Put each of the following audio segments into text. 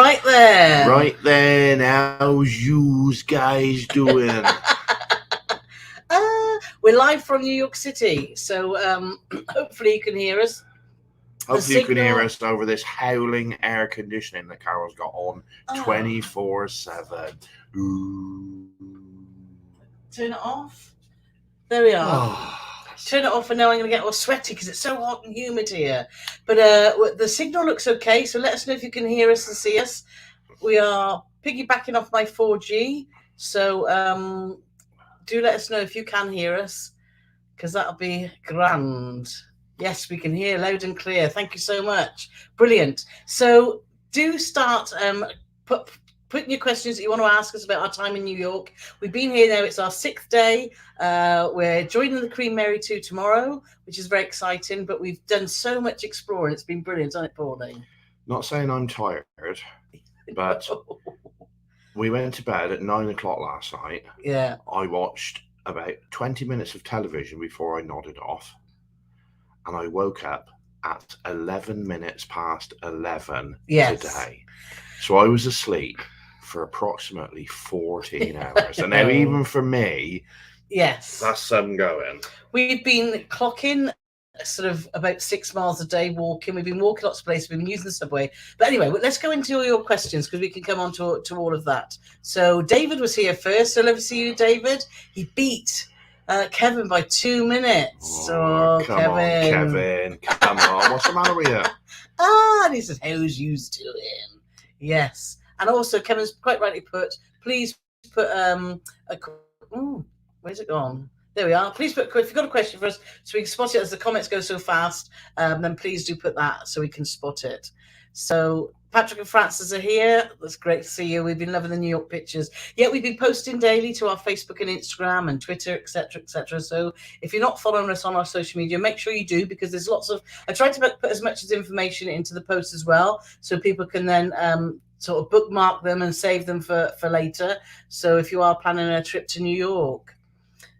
Right then. Right then, how's yous guys doing? We're live from New York City, so hopefully you can hear us. Hopefully you can hear us over this howling air conditioning that Carole's got on 24/7. Ooh. Turn it off. There we are. Turn it off, and now I'm going to get all sweaty because it's so hot and humid here. But the signal looks okay, so let us know if you can hear us and see us. We are piggybacking off my 4G, so do let us know if you can hear us, because that'll be grand. Yes, we can hear loud and clear. Thank you so much. Brilliant. So do start putting your questions that you want to ask us about our time in New York. We've been here now. It's our 6th day. We're joining the Queen Mary 2 tomorrow, which is very exciting, but we've done so much exploring. It's been brilliant, hasn't it, Pauline? Not saying I'm tired, but we went to bed at 9 o'clock last night. Yeah. I watched about 20 minutes of television before I nodded off. And I woke up at 11 minutes past 11 today. So I was asleep for approximately 14 hours. And now even for me, that's some going. We've been clocking sort of about 6 miles a day walking. We've been walking lots of places. We've been using the subway. But anyway, let's go into all your questions because we can come on to all of that. So David was here first. So lovely to see you, David. He beat Kevin by 2 minutes. Come on, Kevin. Come on. What's the matter with you? And he says, how's you doing? Yes. And also, Kevin's quite rightly put, please put where's it gone? There we are. Please put, if you've got a question for us so we can spot it as the comments go so fast, then please do put that so we can spot it. So Patrick and Francis are here. That's great to see you. We've been loving the New York pictures. Yeah, we've been posting daily to our Facebook and Instagram and Twitter, etc., etc. So if you're not following us on our social media, make sure you do, because there's lots of. I tried to put as much as information into the post as well, so people can then sort of bookmark them and save them for later. So if you are planning a trip to New York,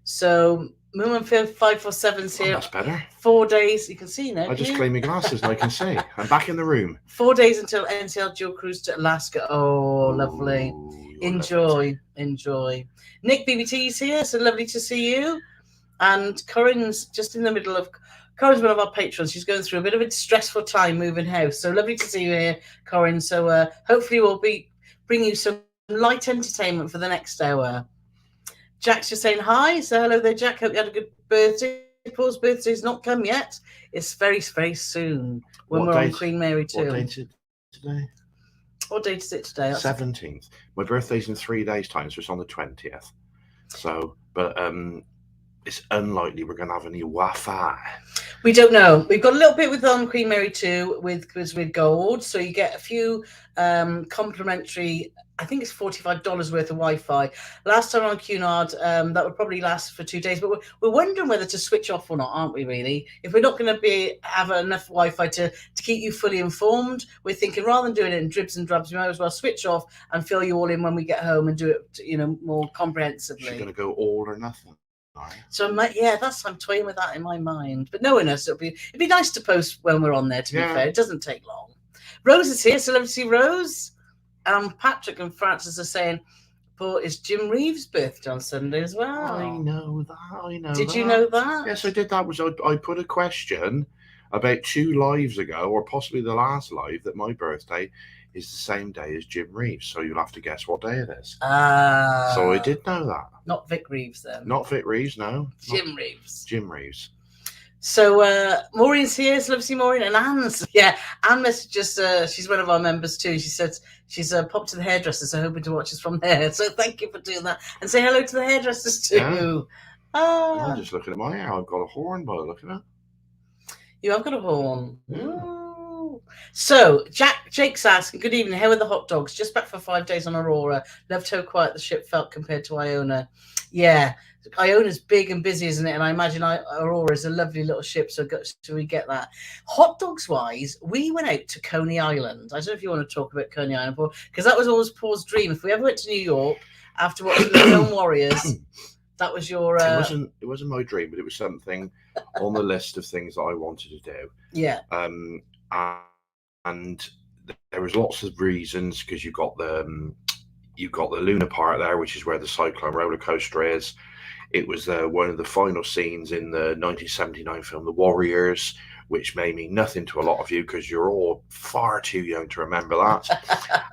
so Moon 547's here. That's better. 4 days. You can see now. I just clean my glasses and I can see. I'm back in the room. 4 days until NCL dual cruise to Alaska. Oh, lovely. Enjoy. Nick BBT's here, so lovely to see you. And Corinne's just in the middle of. Corinne's one of our patrons. She's going through a bit of a stressful time moving house. So lovely to see you here, Corinne. So hopefully we'll bring you some light entertainment for the next hour. Jack's just saying hi. So hello there, Jack. Hope you had a good birthday. Paul's birthday's not come yet. It's very, very soon when we're on Queen Mary 2. What date is it today? What date is it today? 17th. My birthday's in 3 days' time, so it's on the 20th. So, but it's unlikely we're going to have any Wi-Fi. We don't know. We've got a little bit with on Queen Mary 2 with gold, so you get a few complimentary. I think it's $45 worth of Wi-Fi. Last time on Cunard, that would probably last for 2 days. But we're wondering whether to switch off or not, aren't we? Really, if we're not going to have enough Wi-Fi to keep you fully informed, we're thinking rather than doing it in dribs and drabs, we might as well switch off and fill you all in when we get home and do it, more comprehensively. She's going to go all or nothing. So I'm toying with that in my mind, but no one knows. It'd be nice to post when we're on there. To be fair, it doesn't take long. Rose is here, so lovely to see Rose. Patrick and Francis are saying, but it's Jim Reeves' birthday on Sunday as well. I know that. Did you know that? Yes, I did. That was I put a question about 2 lives ago, or possibly the last live, that my birthday is the same day as Jim Reeves. So you'll have to guess what day it is. So I did know that. Not Vic Reeves then. Not Vic Reeves, no. Jim Reeves. Jim Reeves. So Maureen's here. So love to see Maureen. And Anne's, Anne messaged she's one of our members too. She said she's popped to the hairdressers, so hoping to watch us from there. So thank you for doing that. And say hello to the hairdressers too. Yeah. I'm just looking at my hair. I've got a horn by looking at. You have got a horn. Yeah. So Jake's asking, good evening, how are the hot dogs? Just back for 5 days on Aurora. Loved how quiet the ship felt compared to Iona. Yeah, Iona's big and busy, isn't it? And I imagine Aurora is a lovely little ship, so we get that. Hot dogs wise, we went out to Coney Island. I don't know if you want to talk about Coney Island, Paul, because that was always Paul's dream. If we ever went to New York after watching the film Warriors, that was your... It wasn't my dream, but it was something on the list of things that I wanted to do. Yeah. And there was lots of reasons, because you've got the Luna Park there, which is where the Cyclone roller coaster is. It was one of the final scenes in the 1979 film The Warriors, which may mean nothing to a lot of you because you're all far too young to remember that.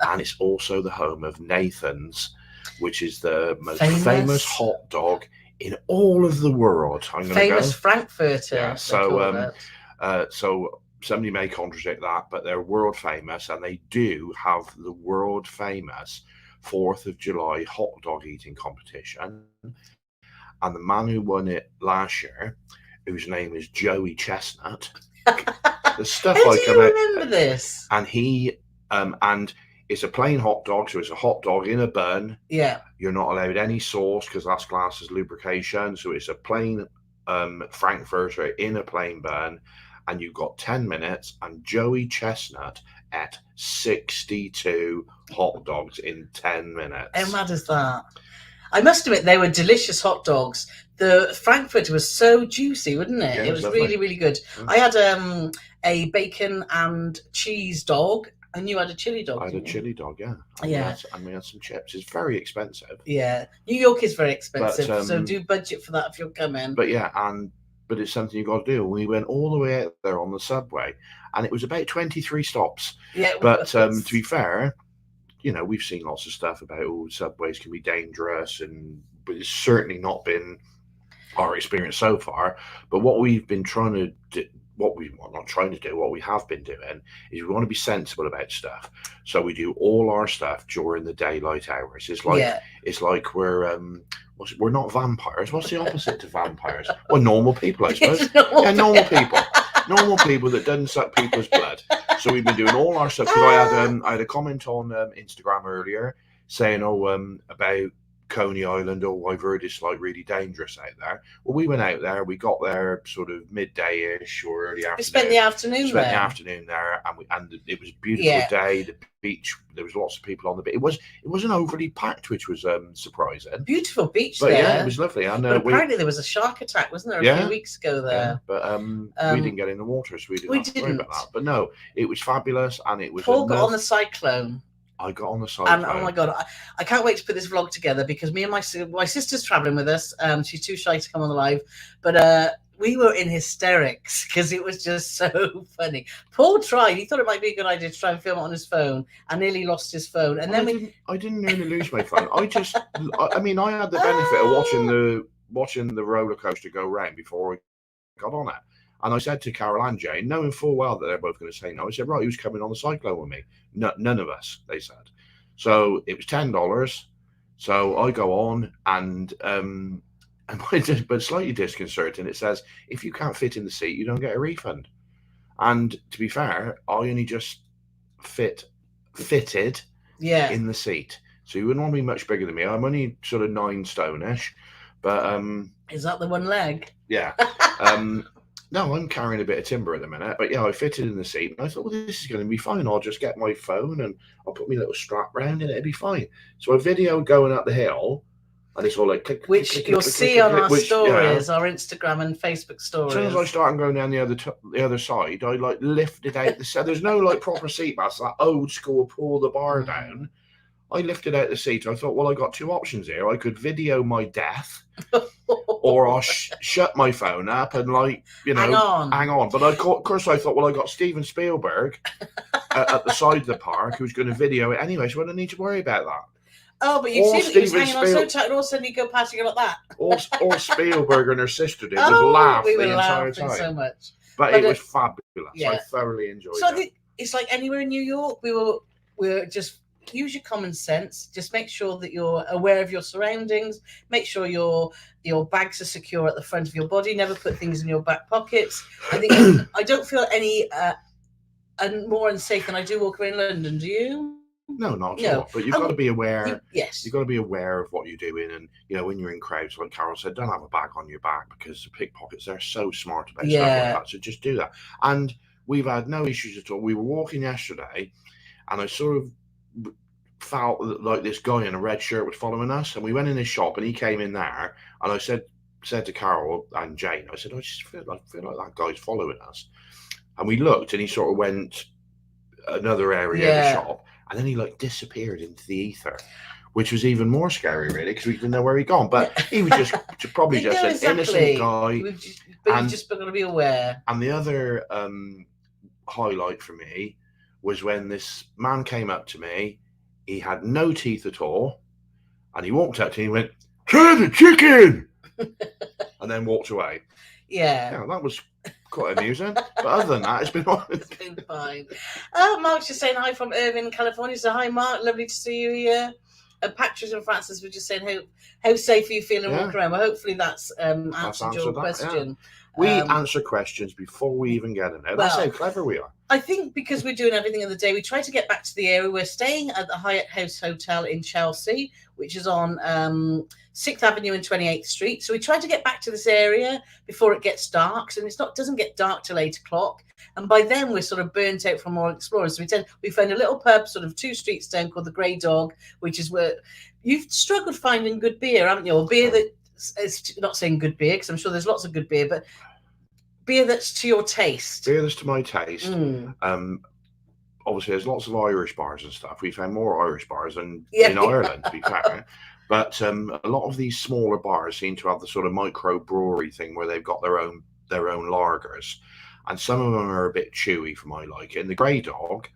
And it's also the home of Nathan's, which is the most famous hot dog in all of the world. I'm going to go Frankfurter. Yeah. So somebody may contradict that, but they're world famous, and they do have the world famous 4th of July hot dog eating competition. And the man who won it last year, whose name is Joey Chestnut, the stuff How do you remember this? And he and it's a plain hot dog, so it's a hot dog in a bun. Yeah. You're not allowed any sauce because that's classed as lubrication. So it's a plain Frankfurter in a plain bun, and you've got 10 minutes. And Joey Chestnut ate 62 hot dogs in 10 minutes. How mad is that? I must admit, they were delicious hot dogs. The Frankfurter was so juicy, wasn't it? Yeah, it was lovely. really, really good. Yeah. I had a bacon and cheese dog, and you had a chili dog. I had a chili dog, yeah. And we had some chips. It's very expensive. Yeah, New York is very expensive, so do budget for that if you're coming. But yeah, but it's something you've got to do. We went all the way out there on the subway, and it was about 23 stops. Yeah, but to be fair, you know, we've seen lots of stuff about subways can be dangerous, but it's certainly not been our experience so far. But what we've been trying to do, what we have been doing is we want to be sensible about stuff. So we do all our stuff during the daylight hours. It's like we're not vampires. What's the opposite to vampires? Well, normal people, I suppose. Normal people. Normal people that doesn't suck people's blood. So we've been doing all our stuff. Because I had a comment on Instagram earlier saying, about Coney Island. I've heard it's like really dangerous out there. Well, we went out there. We got there sort of midday-ish or early afternoon. We spent the afternoon there, and it was a beautiful day. The beach. There was lots of people on the beach. It wasn't overly packed, which was surprising. Beautiful beach but there. Yeah, it was lovely. And apparently there was a shark attack, wasn't there, a few weeks ago there? Yeah, but we didn't get in the water, so we didn't have to worry about that. But no, it was fabulous, and it was. Paul got on the cyclone. I got on the cyclone. And oh my god, I can't wait to put this vlog together because me and my sister's traveling with us. She's too shy to come on the live, but we were in hysterics because it was just so funny. Paul tried; he thought it might be a good idea to try and film it on his phone, and nearly lost his phone. And I didn't really lose my phone. I had the benefit of watching the roller coaster go round before I got on it. And I said to Carole and Jane, knowing full well that they're both going to say no, I said, right, who's coming on the cyclone with me? No, none of us, they said. So it was $10. So I go on and but slightly disconcerting, it says, if you can't fit in the seat, you don't get a refund. And to be fair, I only just fitted in the seat. So you wouldn't want to be much bigger than me. I'm only sort of 9 stone-ish. But is that the one leg? Yeah. No, I'm carrying a bit of timber at the minute, but yeah, I fitted in the seat, and I thought, well, this is going to be fine. I'll just get my phone and I'll put my little strap round, and it'll be fine. So I video going up the hill, and it's all like click, which click, you'll click, see click, on click, our stories, our Instagram and Facebook stories. As soon as I start going down the other side, I like lifted out the. There's no like proper seat belts, that old school pull the bar down. I lifted out the seat. I thought, well, I got 2 options here. I could video my death, or I'll shut my phone up and hang on. But of course, I thought, well, I got Steven Spielberg at the side of the park who's going to video it anyway, so I don't need to worry about that. Oh, but you've seen it. He was hanging on so tight, and all of a sudden you go past, you go like that. All Spielberg and her sister did was laugh the entire time. So much. But it was fabulous. Yeah. I thoroughly enjoyed it. So it's like anywhere in New York, we're just. Use your common sense. Just make sure that you're aware of your surroundings. Make sure your bags are secure at the front of your body. Never put things in your back pockets. I think I don't feel any more unsafe than I do walking around London. Do you? No, not at all. But you've got to be aware. Yes. You've got to be aware of what you're doing, and when you're in crowds, like Carole said, don't have a bag on your back because the pickpockets, they're so smart about stuff like that. So just do that. And we've had no issues at all. We were walking yesterday, and I sort of felt like this guy in a red shirt was following us, and we went in his shop, and he came in there, and I said to Carole and Jane, I said, I just feel like that guy's following us. And we looked, and he sort of went another area of the shop, and then he like disappeared into the ether, which was even more scary, really, because we didn't know where he'd gone. But he was just probably just an innocent guy. But you've just got to be aware. And the other highlight for me was when this man came up to me. He had no teeth at all, and he walked up to me and went, "Try the chicken," and then walked away. Yeah, that was quite amusing. But other than that, it's been fine. Mark's just saying hi from Irvine, California. So hi, Mark. Lovely to see you here. And Patrick and Francis were just saying how safe are you feeling walking around? Well, hopefully that's answered your question. We answer questions before we even get in there. That's how clever we are. I think because we're doing everything in the day, we try to get back to the area. We're staying at the Hyatt House Hotel in Chelsea, which is on 6th Avenue and 28th Street. So we try to get back to this area before it gets dark. So doesn't get dark till 8 o'clock. And by then we're sort of burnt out from all exploring. So we found a little pub sort of 2 streets down called the Grey Dog, which is where you've struggled finding good beer, haven't you? Or beer that is not saying good beer, because I'm sure there's lots of good beer, but beer that's to your taste. Beer that's to my taste. Obviously, there's lots of Irish bars and stuff. We found more Irish bars than in Ireland, to be fair. But a lot of these smaller bars seem to have the sort of micro brewery thing where they've got their own lagers, and some of them are a bit chewy for my liking. And the Grey Dog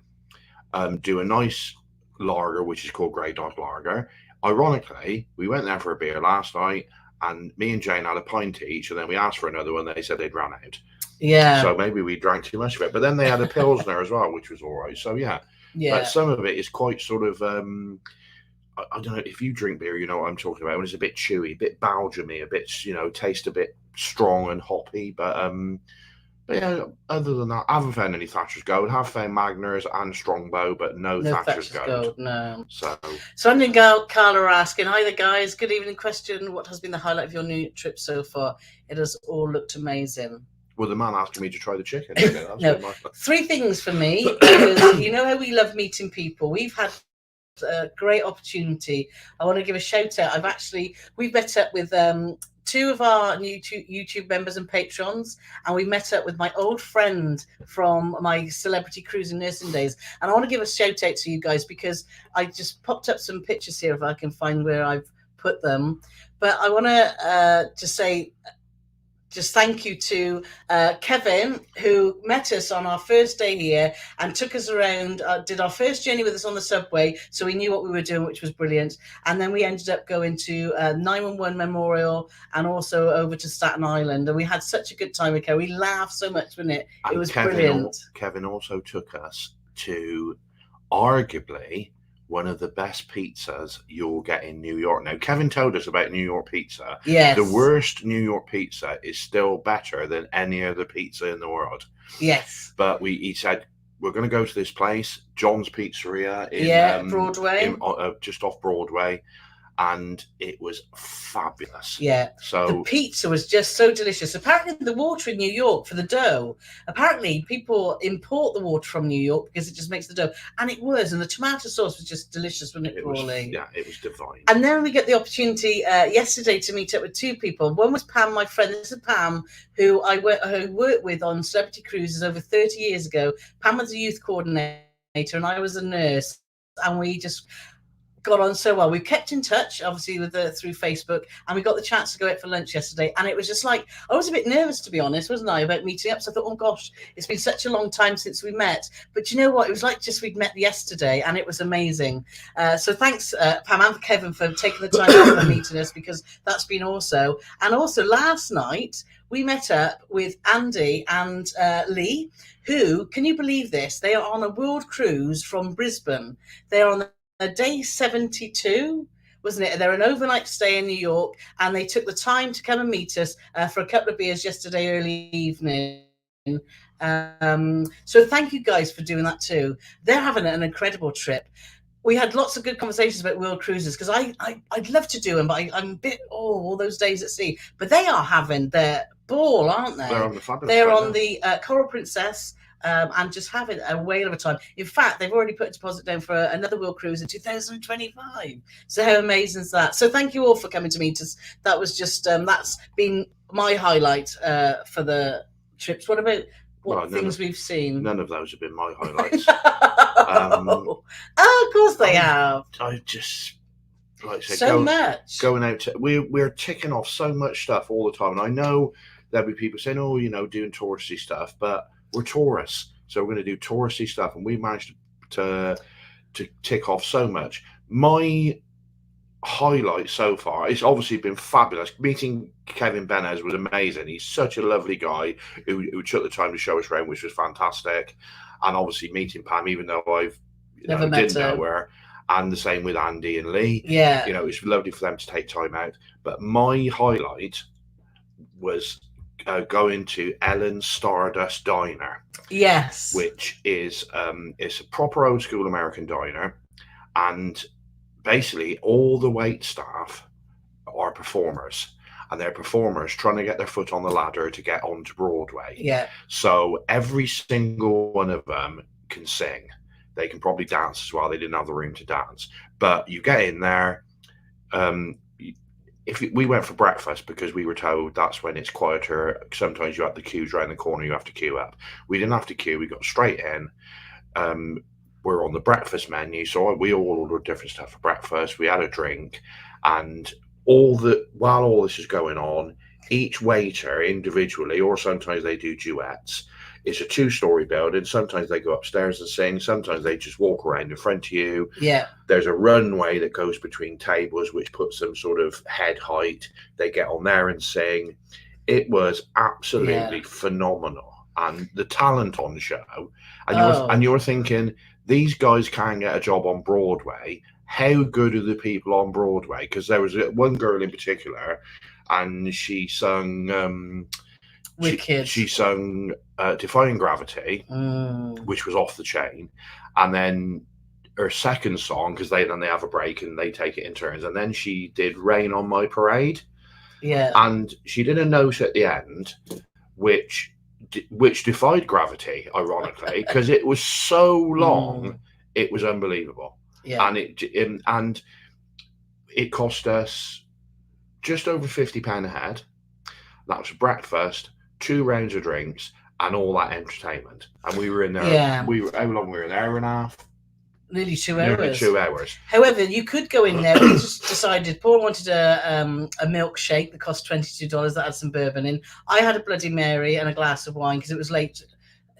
do a nice lager, which is called Grey Dog Lager. Ironically, we went there for a beer last night, and me and Jane had a pint each, and then we asked for another one. They said they'd run out. Yeah. So maybe we drank too much of it. But then they had a Pilsner as well, which was all right. So, yeah. But some of it is quite sort of, I don't know, if you drink beer, you know what I'm talking about. When it's a bit chewy, a bit Belgium-y, a bit, taste a bit strong and hoppy. But yeah, other than that, I haven't found any Thatcher's Gold. I have found Magners and Strongbow, but no Thatcher's Gold. No. So Andy and Carla are asking, hi there, guys. Good evening. Question: what has been the highlight of your new trip so far? It has all looked amazing. Well, the man asking me to try the chicken. No, 3 things for me. Because you know how we love meeting people. We've had a great opportunity. I want to give a shout out. We've met up with 2 of our new YouTube members and patrons, and we met up with my old friend from my celebrity cruising nursing days. And I want to give a shout out to you guys, because I just popped up some pictures here if I can find where I've put them. But I want to just say, just thank you to Kevin, who met us on our first day here and took us around, did our first journey with us on the subway, so we knew what we were doing, which was brilliant. And then we ended up going to 911 Memorial and also over to Staten Island. And we had such a good time with Kevin. We laughed so much, wasn't it? It was brilliant. Kevin also took us to arguably one of the best pizzas you'll get in New York. Now, Kevin told us about New York pizza. Yes. The worst New York pizza is still better than any other pizza in the world. Yes. But he said, we're going to go to this place, John's Pizzeria in Broadway, just off Broadway. And it was fabulous. Yeah. So the pizza was just so delicious. Apparently the water in New York for the dough, apparently people import the water from New York because it just makes the dough. And it was. And the tomato sauce was just delicious, wasn't it, Carole? It was divine. And then we get the opportunity yesterday to meet up with 2 people. One was Pam, my friend. This is Pam, who I worked with on Celebrity Cruises over 30 years ago. Pam was a youth coordinator and I was a nurse. And we just got on so well. We kept in touch, obviously, through Facebook, and we got the chance to go out for lunch yesterday. And it was just like, I was a bit nervous, to be honest, wasn't I, about meeting up. So I thought, oh gosh, it's been such a long time since we met. But you know what? It was like just we'd met yesterday, and it was amazing. So thanks, Pam and Kevin, for taking the time out for meeting us, because that's been also. And also last night, we met up with Andy and Lee, who, can you believe this? They are on a world cruise from Brisbane. They are on day 72, wasn't it? They're an overnight stay in New York, and they took the time to come and meet us for a couple of beers yesterday early evening. So thank you guys for doing that too. They're having an incredible trip. We had lots of good conversations about world cruises, because I'd love to do them, but I'm a bit, all those days at sea. But they are having their ball, aren't they? They're on the Coral Princess. And just having a whale of a time. In fact, they've already put a deposit down for another world cruise in 2025. So how amazing is that? So thank you all for coming to meet us. That was just, that's been my highlight for the trips. What about things we've seen. None of those have been my highlights. Of course they have. I just, like I said, so much. Going out to, we're ticking off so much stuff all the time. And I know there'll be people saying, oh, doing touristy stuff, but we're tourists. So we're going to do touristy stuff. And we managed to tick off so much. My highlight so far, it's obviously been fabulous. Meeting Kevin Benez was amazing. He's such a lovely guy who took the time to show us around, which was fantastic. And obviously meeting Pam, even though I've never didn't know her, and the same with Andy and Lee. Yeah, it's lovely for them to take time out. But my highlight was going to Ellen's Stardust Diner. Yes, which is it's a proper old school American diner, and basically all the wait staff are performers, and they're performers trying to get their foot on the ladder to get onto Broadway. Yeah. So every single one of them can sing. They can probably dance as well. They didn't have the room to dance, but you get in there. We went for breakfast because we were told that's when it's quieter. Sometimes you have the queues around the corner. You have to queue up. We didn't have to queue. We got straight in. We're on the breakfast menu, so we all ordered different stuff for breakfast. We had a drink, and while all this is going on, each waiter individually, or sometimes they do duets. It's a 2-story building. Sometimes they go upstairs and sing. Sometimes they just walk around in front of you. Yeah. There's a runway that goes between tables, which puts them sort of head height. They get on there and sing. It was absolutely phenomenal. And the talent on the show. And you're thinking, these guys can get a job on Broadway. How good are the people on Broadway? Because there was one girl in particular, and she sung... She sung Defying Gravity, which was off the chain. And then her second song, because they have a break and they take it in turns. And then she did Rain on My Parade. Yeah. And she did a note at the end, which defied gravity, ironically, because it was so long, it was unbelievable. Yeah. And it cost us just over £50 a head. That was breakfast, 2 rounds of drinks, and all that entertainment. And we were in there. Yeah. How long were we in? An hour and a half? Nearly 2 hours. Nearly 2 hours. However, you could go in there. We just decided Paul wanted a milkshake that cost $22 that had some bourbon in. I had a Bloody Mary and a glass of wine because it was late.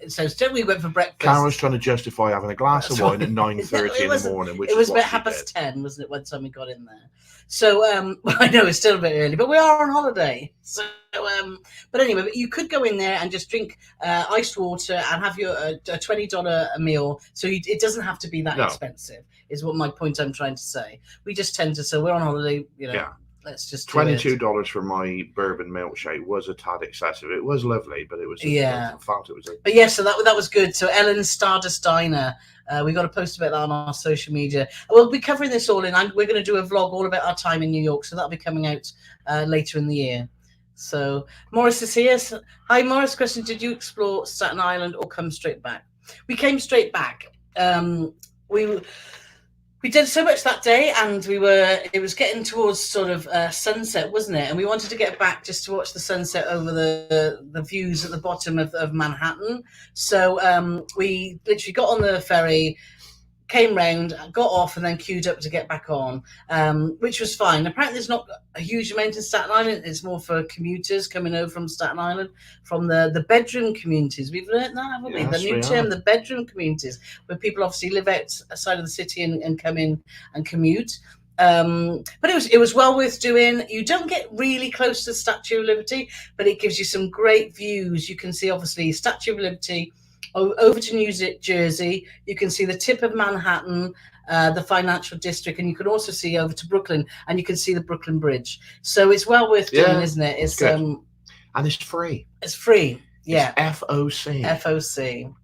So instead we went for breakfast. Karen was trying to justify having a glass of wine at 9:30 in the morning. It was about 10:30, wasn't it, by the time we got in there? So I know it's still a bit early, but we are on holiday. So, but anyway, you could go in there and just drink iced water and have your a $20 a meal. So it doesn't have to be that expensive. Is what my point I'm trying to say. We just tend to. So we're on holiday, Let's just $22 for my bourbon milkshake was a tad excessive. It was lovely, but it was in fact it was. But yeah, so that was good. So Ellen's Stardust Diner. We got to post about that on our social media. We'll be covering this all in. We're going to do a vlog all about our time in New York, so that'll be coming out later in the year. So Morris is here. Hi, Morris. Question: did you explore Staten Island or come straight back? We came straight back. We did so much that day, and it was getting towards sort of sunset, wasn't it? And we wanted to get back just to watch the sunset over the views at the bottom of Manhattan. So we literally got on the ferry, came round, got off, and then queued up to get back on, which was fine. Apparently there's not a huge amount in Staten Island. It's more for commuters coming over from Staten Island, from the bedroom communities. We've learned that, haven't we? Yes, the new term, the bedroom communities, where people obviously live outside of the city and come in and commute. But it was well worth doing. You don't get really close to the Statue of Liberty, but it gives you some great views. You can see obviously Statue of Liberty, over to New Jersey. You can see the tip of Manhattan, the financial district, and you can also see over to Brooklyn, and you can see the Brooklyn Bridge. So it's well worth doing, isn't it? It's good. And it's free. It's free. Yeah. It's FOC. FOC.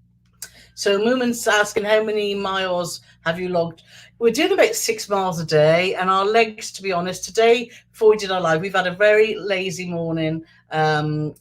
So Moomin's asking, how many miles have you logged? We're doing about 6 miles a day, and our legs, to be honest, today, before we did our live, we've had a very lazy morning,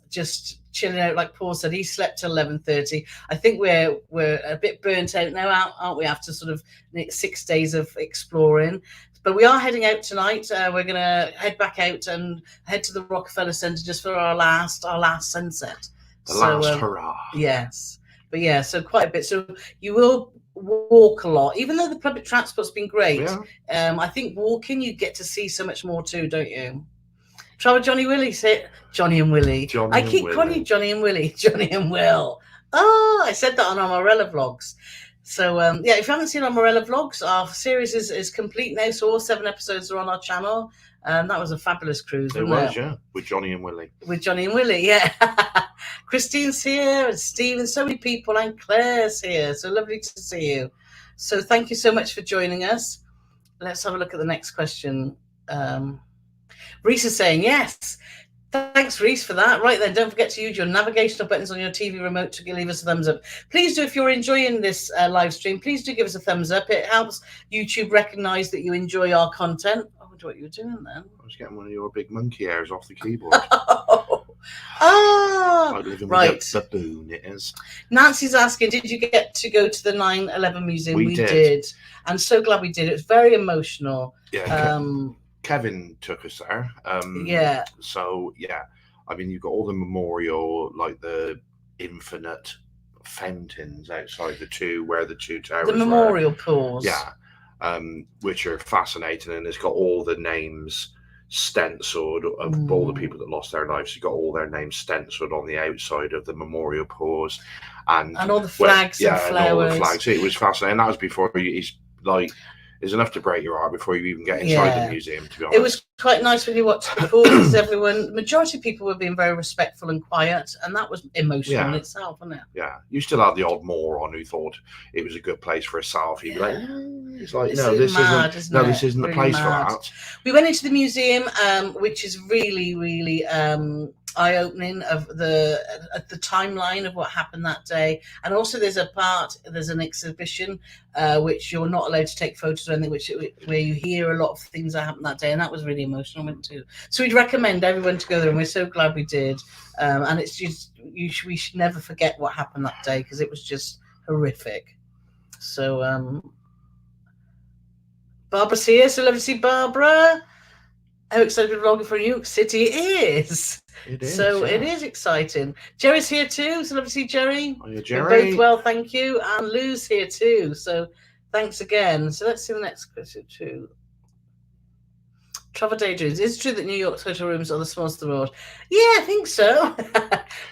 just chilling out. Like Paul said, he slept till 11:30. I think we're a bit burnt out now, aren't we, after sort of 6 days of exploring. But we are heading out tonight. We're going to head back out and head to the Rockefeller Center just for our last sunset. The last hurrah. Yes. But yeah, so quite a bit. So you will walk a lot, even though the public transport's been great. Yeah. I think walking, you get to see so much more too, don't you? Try with Johnny Willie. Say Johnny and Willie. I keep calling you Johnny and Willie. Johnny and Will. Oh, I said that on our Morella vlogs. So yeah, if you haven't seen our Morella vlogs, our series is complete now. So all 7 episodes are on our channel. That was a fabulous cruise. It was, yeah, with Johnny and Willie. With Johnny and Willie, yeah. Christine's here, and Steve, and so many people, and Claire's here. So lovely to see you. So thank you so much for joining us. Let's have a look at the next question. Reese is saying yes. Thanks, Reese, for that. Right then, don't forget to use your navigational buttons on your TV remote to leave us a thumbs up. Please do, if you're enjoying this live stream, please do give us a thumbs up. It helps YouTube recognize that you enjoy our content. I wonder what you were doing then. I was getting one of your big monkey hairs off the keyboard. Like living right. With a baboon, it is. Nancy's asking, did you get to go to the 9/11 museum? We did. I'm so glad we did. It was very emotional. Yeah. Kevin took us there. Yeah. So yeah, I mean, you've got all the memorial, like the infinite fountains outside the two towers. The memorial pools. Yeah. Which are fascinating, and it's got all the names stenciled of all the people that lost their lives. You got all their names stenciled on the outside of the memorial pools, and all the flags and flowers. And all the flags. It was fascinating. That was before he's like. It's enough to break your heart before you even get inside the museum, to be honest. It was quite nice when you watched the pool because majority of people were being very respectful and quiet, and that was emotional in itself, wasn't it? Yeah. You still had the odd moron who thought it was a good place for a selfie. Be like, it's like, this isn't the place for that. We went into the museum, which is really, really eye-opening of the timeline of what happened that day, and also there's an exhibition which you're not allowed to take photos or anything, where you hear a lot of things that happened that day, and that was really emotional too. So we'd recommend everyone to go there, and we're so glad we did. And it's just we should never forget what happened that day because it was just horrific. So Barbara's here, so lovely to see Barbara. How excited to be vlogging for New York City is. It is. So it is exciting. Jerry's here too. So lovely to see Jerry. Oh, yeah, Jerry. We're both well, thank you. And Lou's here too. So thanks again. So let's see the next question too. Travel daydreams. Is it true that New York's hotel rooms are the smallest in the world? Yeah, I think so.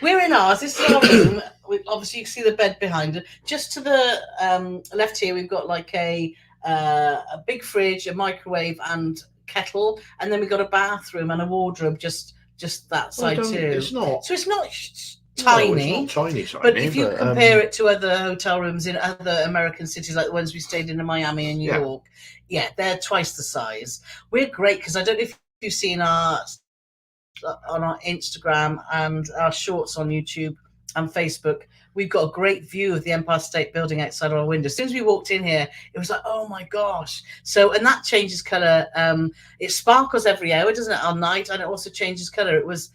We're in ours. This is our room. Obviously, you can see the bed behind it. Just to the left here, we've got like a big fridge, a microwave, and kettle, and then we got a bathroom and a wardrobe just that side too. It's not. So it's not tiny. No, it's not tiny. But if you compare it to other hotel rooms in other American cities, like the ones we stayed in Miami and New York, they're twice the size. We're great because I don't know if you've seen on our Instagram and our shorts on YouTube and Facebook. We've got a great view of the Empire State Building outside our window. As soon as we walked in here, it was like, oh my gosh. So, and that changes colour. It sparkles every hour, doesn't it, on night? And it also changes colour. It was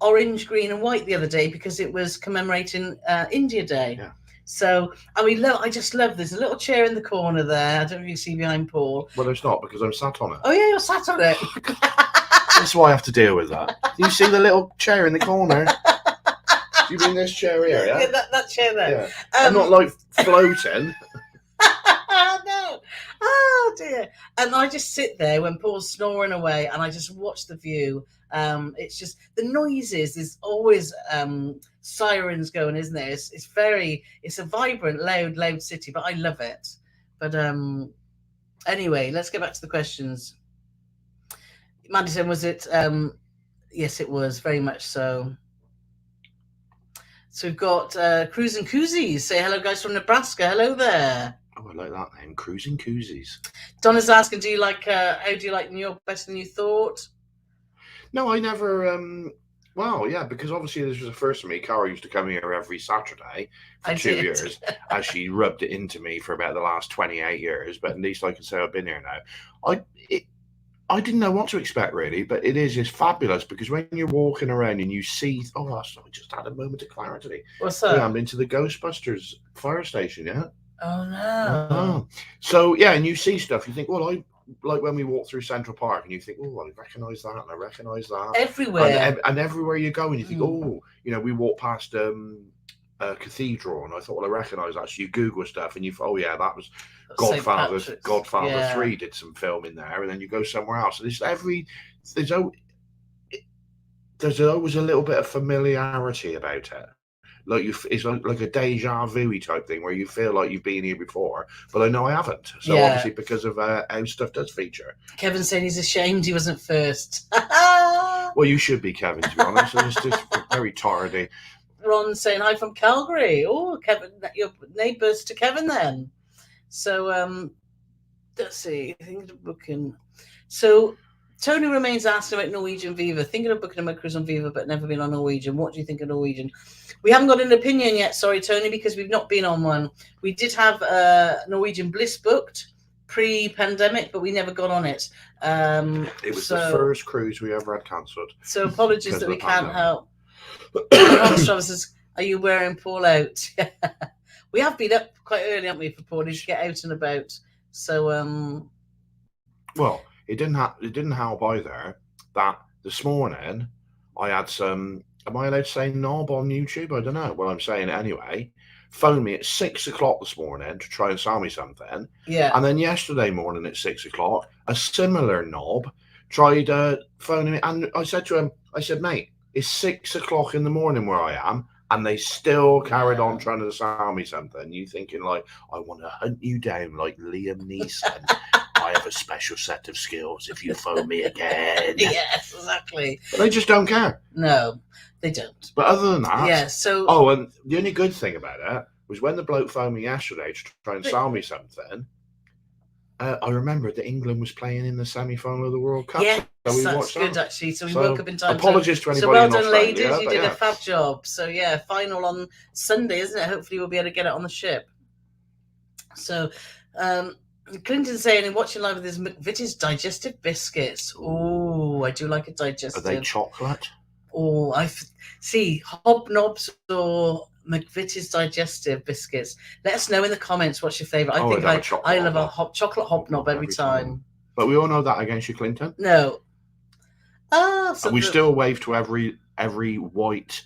orange, green and white the other day because it was commemorating India Day. Yeah. So, I just love, there's a little chair in the corner there. I don't know if you see behind Paul. Well, there's not because I'm sat on it. Oh yeah, you're sat on it. That's why I have to deal with that. Do you see the little chair in the corner? You mean this chair here, yeah? Yeah, that chair there. Yeah. I'm not like floating. No. Oh dear. And I just sit there when Paul's snoring away and I just watch the view. It's just the noises. There's always sirens going, isn't there? It's a vibrant, loud city, but I love it. But anyway, let's get back to the questions. Madison, was it? Yes, it was very much so. So we've got Cruising Koozies. Say hello, guys from Nebraska. Hello there. Oh, I like that name, Cruising Koozies. Donna's asking, how do you like New York better than you thought? No, I never. Well, yeah, because obviously this was the first for me. Carole used to come here every Saturday for 2 years, as she rubbed it into me for about the last 28 years. But at least I can say I've been here now. I didn't know what to expect, really, but it is just fabulous because when you're walking around and you see, I just had a moment of clarity. What's that? Yeah, I'm into the Ghostbusters fire station, yeah. Oh, no. So, yeah, and you see stuff, you think, well, like when we walk through Central Park and you think, oh, I recognise that and I recognise that. Everywhere. And everywhere you go and you think, oh, we walk past a cathedral and I thought, well, I recognise that. So you Google stuff and you thought, oh yeah, that was Godfather 3 did some filming there, and then you go somewhere else. And there's always a little bit of familiarity about it. Like it's like a deja vu type thing where you feel like you've been here before, but I know I haven't. So obviously because of how stuff does feature. Kevin's saying he's ashamed he wasn't first. Well, you should be, Kevin, to be honest. It's just very tardy. Ron saying hi from Calgary. Oh, Kevin, your neighbours to Kevin then. So let's see. Thinking of booking. So Tony remains asking about Norwegian Viva. Thinking of booking a cruise on Viva, but never been on Norwegian. What do you think of Norwegian? We haven't got an opinion yet, sorry, Tony, because we've not been on one. We did have Norwegian Bliss booked pre-pandemic, but we never got on it. It was the first cruise we ever had cancelled. So apologies that we can't help. Travis says, are you wearing Paul out? We have been up quite early, haven't we, for Paul to get out and about. So, well, it didn't help either that this morning I had some. Am I allowed to say knob on YouTube? I don't know. Well, I'm saying it anyway. Phoned me at 6 o'clock this morning to try and sell me something. Yeah. And then yesterday morning at 6 o'clock, a similar knob tried phoning me. And I said to him, mate, it's 6 o'clock in the morning where I am. And they still carried on trying to sell me something. You thinking like, I want to hunt you down like Liam Neeson. I have a special set of skills if you phone me again. Yes, exactly. But they just don't care. No, they don't. But other than that, yeah. So and the only good thing about it was when the bloke phoned me yesterday to try and sell me something. I remembered that England was playing in the semi-final of the World Cup. Yes, so that's good actually. So we woke up in time. Apologies to anybody. So well in done, Australia, ladies. You did a fab job. So yeah, final on Sunday, isn't it? Hopefully we'll be able to get it on the ship. So. Clinton saying and watching live with his McVitie's digestive biscuits. Oh, I do like a digestive. Are they chocolate? Oh, I see hobnobs or McVitie's digestive biscuits. Let us know in the comments what's your favourite. I love a chocolate hobnob every time. But we all know that against you, Clinton. No. So we still wave to every white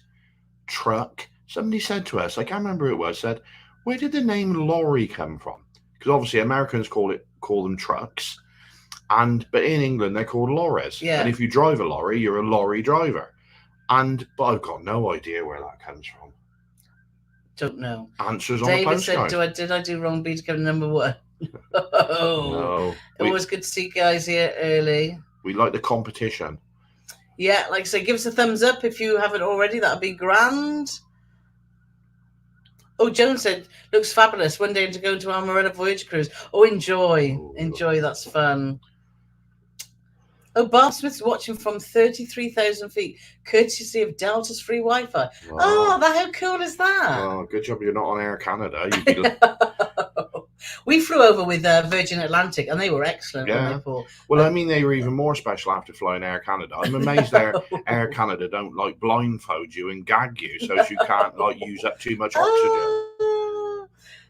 truck. Somebody said to us, I can't remember who it was, said, where did the name lorry come from? Because obviously Americans call them trucks, but in England they're called lorries. Yeah. And if you drive a lorry, you're a lorry driver. But I've got no idea where that comes from. Don't know. Answers on the postcard. David said, did I do wrong? Be to go number one. No. Always good to see guys here early. We like the competition. Yeah, like I say, give us a thumbs up if you haven't already. That'd be grand. Oh, Joan said, looks fabulous. One day to go to our Marina Voyage cruise. Oh, enjoy. Enjoy. That's fun. Oh, Bob Smith's watching from 33,000 feet, courtesy of Delta's free Wi-Fi. Wow. Oh, how cool is that? Oh, good job you're not on Air Canada. We flew over with Virgin Atlantic, and they were excellent. Yeah. Well, I mean, they were even more special after flying Air Canada. I'm amazed Air Canada don't blindfold you and gag you so you can't use up too much oxygen.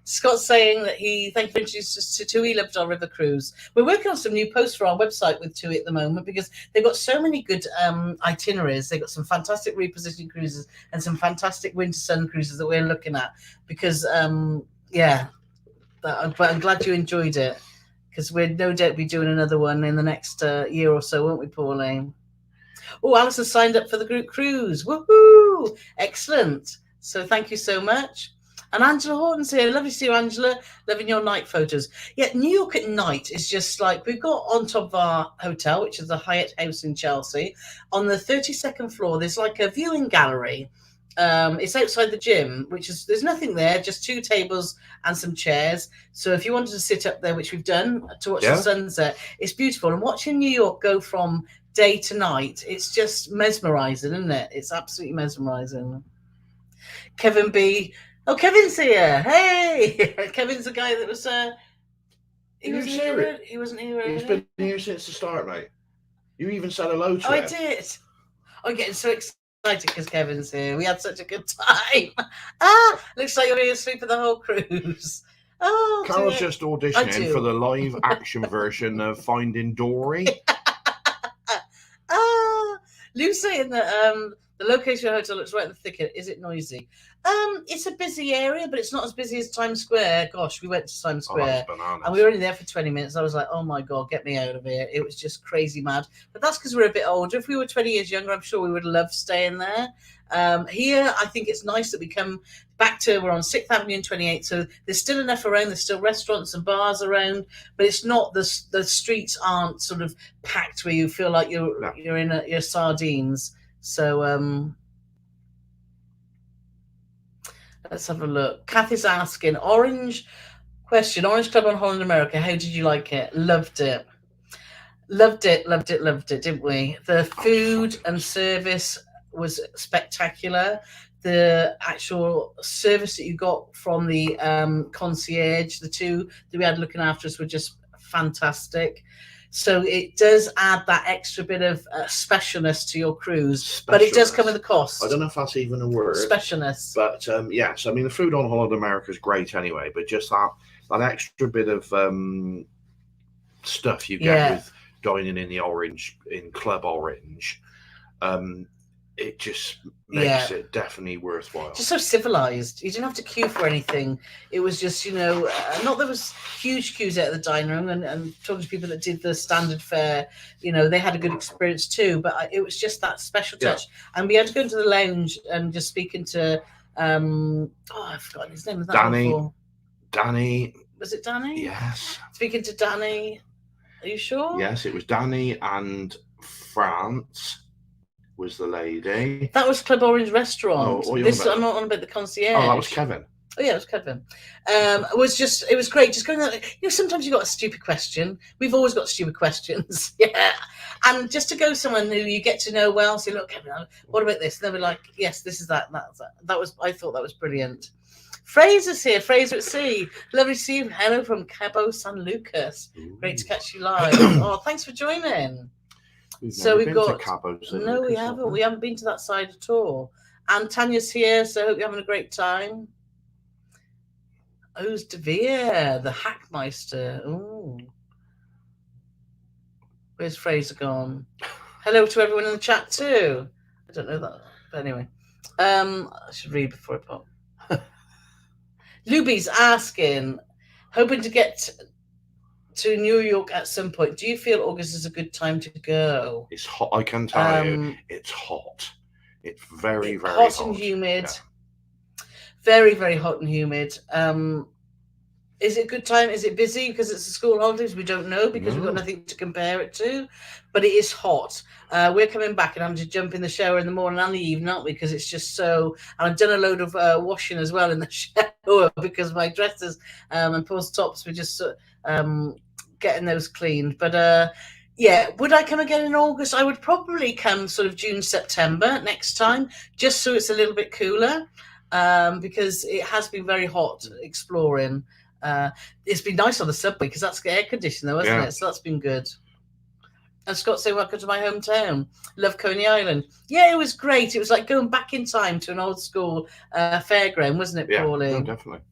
Scott's saying that thank you for introducing us to TUI. He loved our river cruise. We're working on some new posts for our website with TUI at the moment because they've got so many good itineraries. They've got some fantastic repositioning cruises and some fantastic winter sun cruises that we're looking at because, but I'm glad you enjoyed it because we'll no doubt be doing another one in the next year or so, won't we, Pauline? Oh, Alison signed up for the group cruise. Woohoo! Excellent. So thank you so much. And Angela Horton's here. Lovely to see you, Angela. Loving your night photos. Yeah, New York at night is just like, we've got on top of our hotel, which is the Hyatt House in Chelsea. On the 32nd floor, there's like a viewing gallery. It's outside the gym, there's nothing there, just 2 tables and some chairs. So if you wanted to sit up there, which we've done, to watch the sunset, it's beautiful. And watching New York go from day to night, it's just mesmerizing, isn't it? It's absolutely mesmerizing. Kevin B. Oh, Kevin's here. Hey! Kevin's the guy that was... He wasn't here. He's been here since the start, mate. You even said hello to him. I did. I'm getting so excited because Kevin's here. We had such a good time. Looks like you're going to sleep for the whole cruise. Oh, Carole's just I auditioning do. for the live action version of Finding Dory. Lou's saying that the location of the hotel looks right in the thicket. Is it noisy? It's a busy area, but it's not as busy as Times Square. Gosh, we went to Times Square and we were only there for 20 minutes. I was like, oh my God, get me out of here. It was just crazy mad. But that's because we're a bit older. If we were 20 years younger, I'm sure we would love staying there. Here, I think it's nice that we come back to, we're on 6th Avenue and 28th, so there's still enough around, there's still restaurants and bars around, but it's not, the streets aren't sort of packed where you feel like you're in your sardines. So let's have a look. Kathy's asking, Orange Club on Holland America, how did you like it? Loved it, didn't we? The food and service was spectacular. The actual service that you got from the concierge, the two that we had looking after us, were just fantastic. So it does add that extra bit of specialness to your cruise, but it does come with a cost. I don't know if that's even a word. Specialness. But yes, I mean, the food on Holland America is great anyway, but just that extra bit of stuff you get with dining in Club Orange, it just makes it definitely worthwhile. Just so civilized. You didn't have to queue for anything. It was just, not there was huge queues out of the dining room, and talking to people that did the standard fare, they had a good experience too, but it was just that special touch. And we had to go into the lounge and just speaking to, I've forgotten his name. Was that Danny. Was it Danny? Yes. Speaking to Danny. Are you sure? Yes, it was Danny and France was the lady. That was Club Orange Restaurant. I'm not on about the concierge. Oh, that was Kevin. Oh yeah, it was Kevin. It was great. Just going out, sometimes you got a stupid question. We've always got stupid questions. Yeah. And just to go someone who you get to know well, say, look, Kevin, what about this? And they'll be like, yes, this is that. I thought that was brilliant. Fraser's here, Fraser at Sea. Lovely to see you. Hello from Cabo San Lucas. Ooh. Great to catch you live. Oh, thanks for joining. We've got Cabo San no, Lucas, we haven't. We haven't been to that side at all. And Tanya's here, so I hope you're having a great time. Who's Devere, the Hackmeister? Ooh. Where's Fraser gone? Hello to everyone in the chat too. I don't know that, but anyway, I should read before I pop. Luby's asking, hoping to get to New York at some point. Do you feel August is a good time to go? It's hot. I can tell you, it's hot. It's very, very hot and humid. Yeah. Very, very hot and humid. Is it a good time? Is it busy because it's the school holidays? We don't know because we've got nothing to compare it to. But it is hot. We're coming back and I'm just jump in the shower in the morning and the evening, aren't we? Because it's just so. And I've done a load of washing as well in the shower because my dresses and Paul's tops were just getting those cleaned. But yeah, would I come again in August? I would probably come sort of June, September next time, just so it's a little bit cooler because it has been very hot exploring. It's been nice on the subway because that's air conditioned though, isn't it? So that's been good. And Scott saying, welcome to my hometown. Love Coney Island. Yeah, it was great. It was like going back in time to an old school fairground, wasn't it, Paulie? Yeah, no, definitely.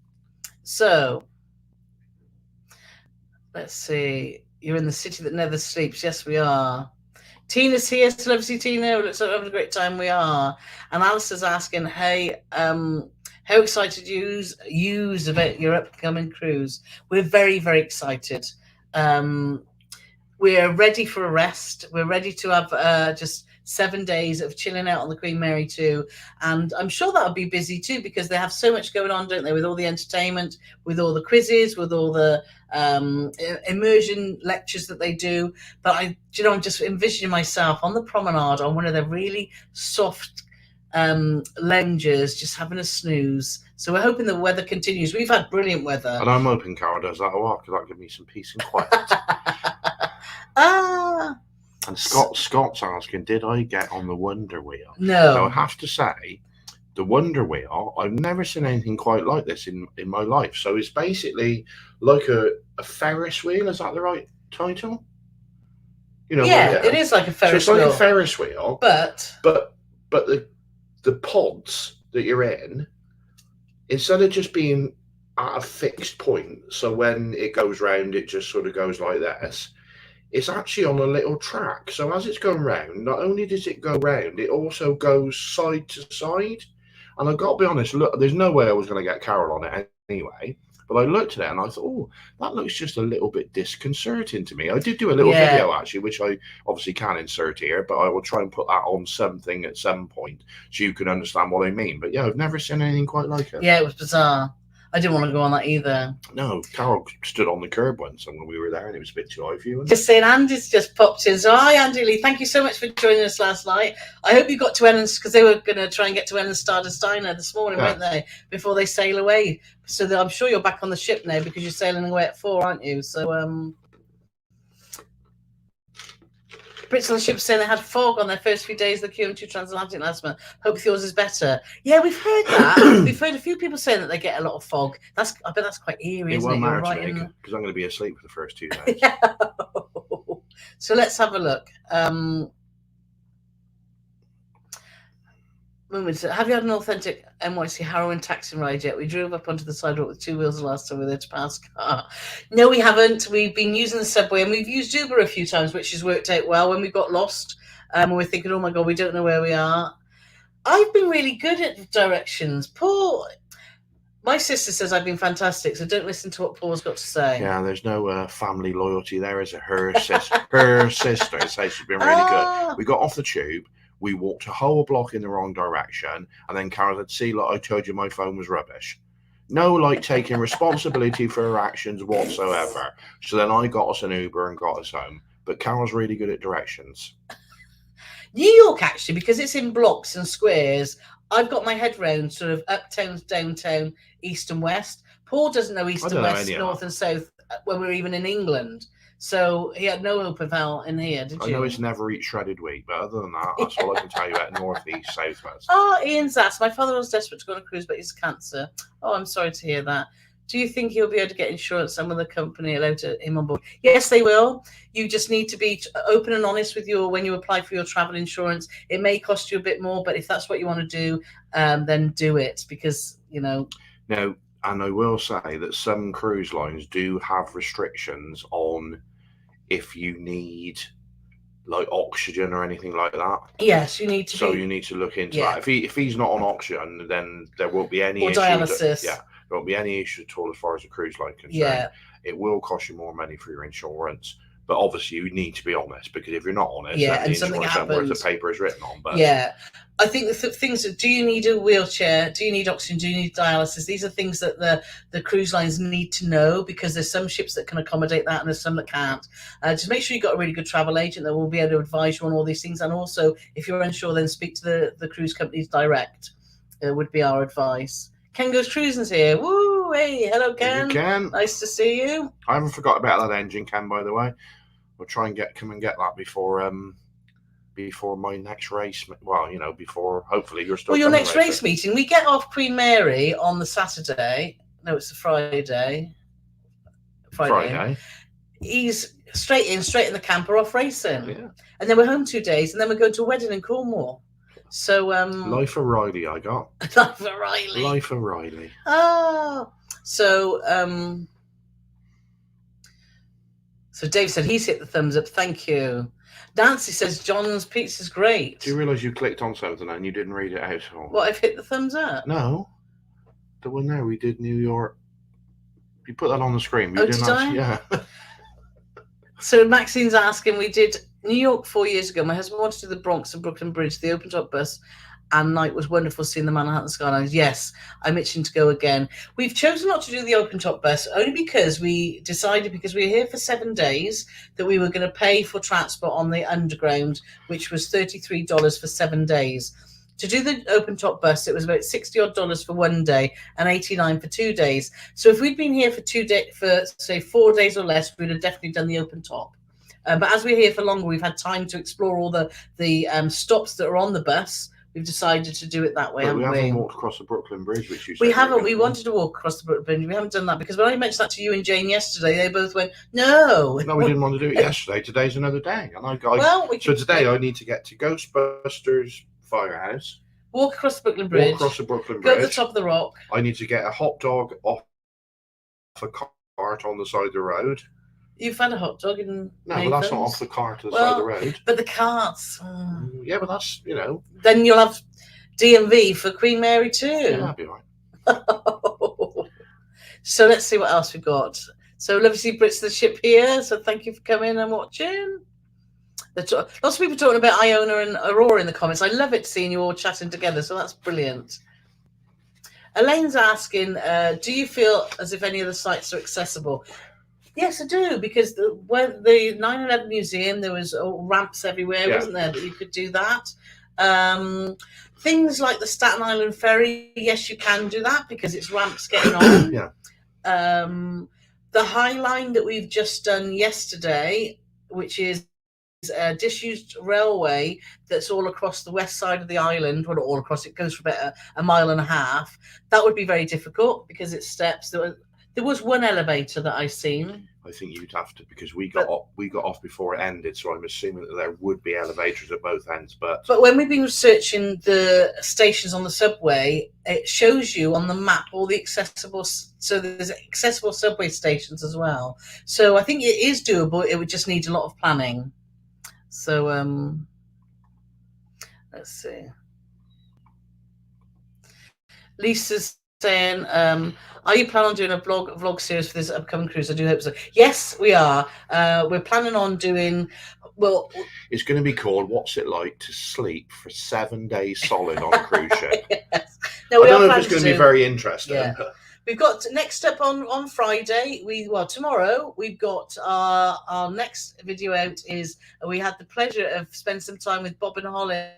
So, let's see. You're in the city that never sleeps. Yes, we are. Tina's here. So love to see Tina. Looks like we're having a great time. We are. And Alistair's asking, hey, how excited you about your upcoming cruise? We're very, very excited. We're ready for a rest. We're ready to have just 7 days of chilling out on the Queen Mary 2. And I'm sure that'll be busy too because they have so much going on, don't they? With all the entertainment, with all the quizzes, with all the immersion lectures that they do. But I'm just envisioning myself on the promenade on one of the really soft loungers, just having a snooze. So we're hoping the weather continues. We've had brilliant weather. And I'm hoping Carole does that a while because that'll give me some peace and quiet. And Scott's asking, did I get on the Wonder Wheel? No. Now, I have to say, the Wonder Wheel, I've never seen anything quite like this in my life. So it's basically like a Ferris wheel. Is that the right title? It is like a Ferris wheel. So it's like a Ferris wheel. But the pods that you're in, instead of just being at a fixed point. So when it goes round, it just sort of goes like this. It's actually on a little track. So as it's going round, not only does it go round, it also goes side to side. And I've got to be honest, look, there's no way I was going to get Carole on it anyway. But I looked at it and I thought, oh, that looks just a little bit disconcerting to me. I did do a little video, actually, which I obviously can insert here, but I will try and put that on something at some point so you can understand what I mean. But yeah, I've never seen anything quite like it. Yeah, it was bizarre. I didn't want to go on that either. No, Carole stood on the curb once when we were there and it was a bit too high for you. Just saying, Andy's just popped in. So, hi, Andy Lee. Thank you so much for joining us last night. I hope you got to Ellen's, because they were going to try and get to Ellen's Stardust Diner this morning, weren't they? Before they sail away. So I'm sure you're back on the ship now because you're sailing away at 4, aren't you? So, Brits on the ship saying they had fog on their first few days of the QM2 transatlantic last month. Hope yours is better. Yeah, we've heard that. We've heard a few people saying that they get a lot of fog. I bet that's quite eerie, isn't it? It won't matter to me because I'm going to be asleep for the first 2 days. Yeah. So let's have a look. Have you had an authentic NYC heroin taxi ride yet? We drove up onto the sidewalk with 2 wheels the last time we were there to pass car. No, we haven't. We've been using the subway and we've used Uber a few times, which has worked out well when we got lost. And we're thinking, oh my God, we don't know where we are. I've been really good at directions. Paul, my sister says I've been fantastic, so don't listen to what Paul's got to say. Yeah, there's no family loyalty there, is it? Her sister says she's been really good. We got off the tube. We walked a whole block in the wrong direction, and then Carole said, see, look, I told you my phone was rubbish. No, like, taking responsibility for her actions whatsoever. So then I got us an Uber and got us home. But Carole's really good at directions. New York, actually, because it's in blocks and squares, I've got my head round sort of uptown, downtown, east and west. Paul doesn't know east and west, north and south when we were even in England. So he had no open file in here, did you? I know it's never eat shredded wheat, but other than that, that's all I can tell you about northeast, southwest. Oh, Ian's asked, my father was desperate to go on a cruise, but he's cancer. Oh, I'm sorry to hear that. Do you think he'll be able to get insurance? Some of the company allowed him on board? Yes, they will. You just need to be open and honest with when you apply for your travel insurance. It may cost you a bit more, but if that's what you want to do, then do it because, you know. Now, and I will say that some cruise lines do have restrictions on if you need like oxygen or anything like that. Yes, you need to. So you need to look into that. If he's not on oxygen, then there won't be any issue. Dialysis. There won't be any issue at all as far as the cruise line concerned. Yeah. It will cost you more money for your insurance. But obviously, you need to be honest because if you're not honest, then the and something happens. The paper is written on. But I think the things do you need a wheelchair? Do you need oxygen? Do you need dialysis? These are things that the cruise lines need to know because there's some ships that can accommodate that and there's some that can't. Just make sure you've got a really good travel agent that will be able to advise you on all these things. And also, if you're unsure, then speak to the cruise companies direct. Would be our advice. Ken Goes Cruising's here. Woo! Hey, hello, Ken. Hey, Ken. Nice to see you. I haven't forgot about that engine, Ken, by the way. We'll try and come and get that before my next race. Well, you know, before hopefully you're still. Well, your next race meeting, we get off Queen Mary on the Saturday. No, it's the Friday. Friday. He's straight in the camper off racing. Yeah. And then we're home 2 days, and then we're going to a wedding in Cornwall. So Life of Riley, I got. Life of Riley. Life of Riley. Oh. So So Dave said he's hit the thumbs up. Thank you. Nancy says John's pizza's great. Do you realise you clicked on something and you didn't read it out? What, I've hit the thumbs up? No. The one there, we did New York. You put that on the screen. We did I? Yeah. So Maxine's asking, we did New York 4 years ago. My husband wanted to do the Bronx and Brooklyn Bridge, the open top bus, and night was wonderful seeing the Manhattan skylines. Yes, I'm itching to go again. We've chosen not to do the open top bus only because we decided, because we were here for 7 days, that we were going to pay for transport on the underground, which was $33 for 7 days. To do the open top bus, it was about $60 for 1 day and $89 for 2 days. So if we'd been here for 2 days, for say 4 days or less, we'd have definitely done the open top. But as we're here for longer, we've had time to explore all the stops that are on the bus. We've decided to do it that way, haven't we? We haven't walked across the Brooklyn Bridge, which you said. We haven't. We wanted to walk across the Brooklyn Bridge. We haven't done that because when I mentioned that to you and Jane yesterday, they both went, no. No, we didn't want to do it yesterday. Today's another day. And so today I need to get to Ghostbusters Firehouse. Walk across the Brooklyn Bridge. Walk across the Brooklyn Go Bridge. to the top of the rock. I need to get a hot dog off a cart on the side of the road. You've had a hot dog in No, but that's not off the cart to the side of the road. But the carts. Yeah, but that's, Then you'll have D&V for Queen Mary too. Yeah, that'd be right. So let's see what else we've got. So love to see Brits of the ship here. So thank you for coming and watching. Lots of people talking about Iona and Aurora in the comments. I love it seeing you all chatting together. So that's brilliant. Elaine's asking, do you feel as if any of the sites are accessible? Yes, I do, because when the 9/11 museum, there was ramps everywhere, wasn't there, that you could do that. Things like the Staten Island Ferry, yes, you can do that because it's ramps getting on. Yeah. The High Line that we've just done yesterday, which is a disused railway that's all across the west side of the island, well, not all across, it goes for about a mile and a half. That would be very difficult because it's steps. There was one elevator that I seen. I think you'd have to, because we got off before it ended, so I'm assuming that there would be elevators at both ends. But when we've been researching the stations on the subway, it shows you on the map all the accessible. So there's accessible subway stations as well. So I think it is doable. It would just need a lot of planning. So let's see. Lisa's saying, are you planning on doing a vlog series for this upcoming cruise? I do hope so. Yes, we are. We're planning on doing, well, it's going to be called "What's It Like to Sleep for 7 Days Solid on a Cruise Ship." Yes. No, I don't know if it's going to be very interesting. Yeah. We've got next up on Friday. Tomorrow we've got our next video out. Is we had the pleasure of spending some time with Bob and Holly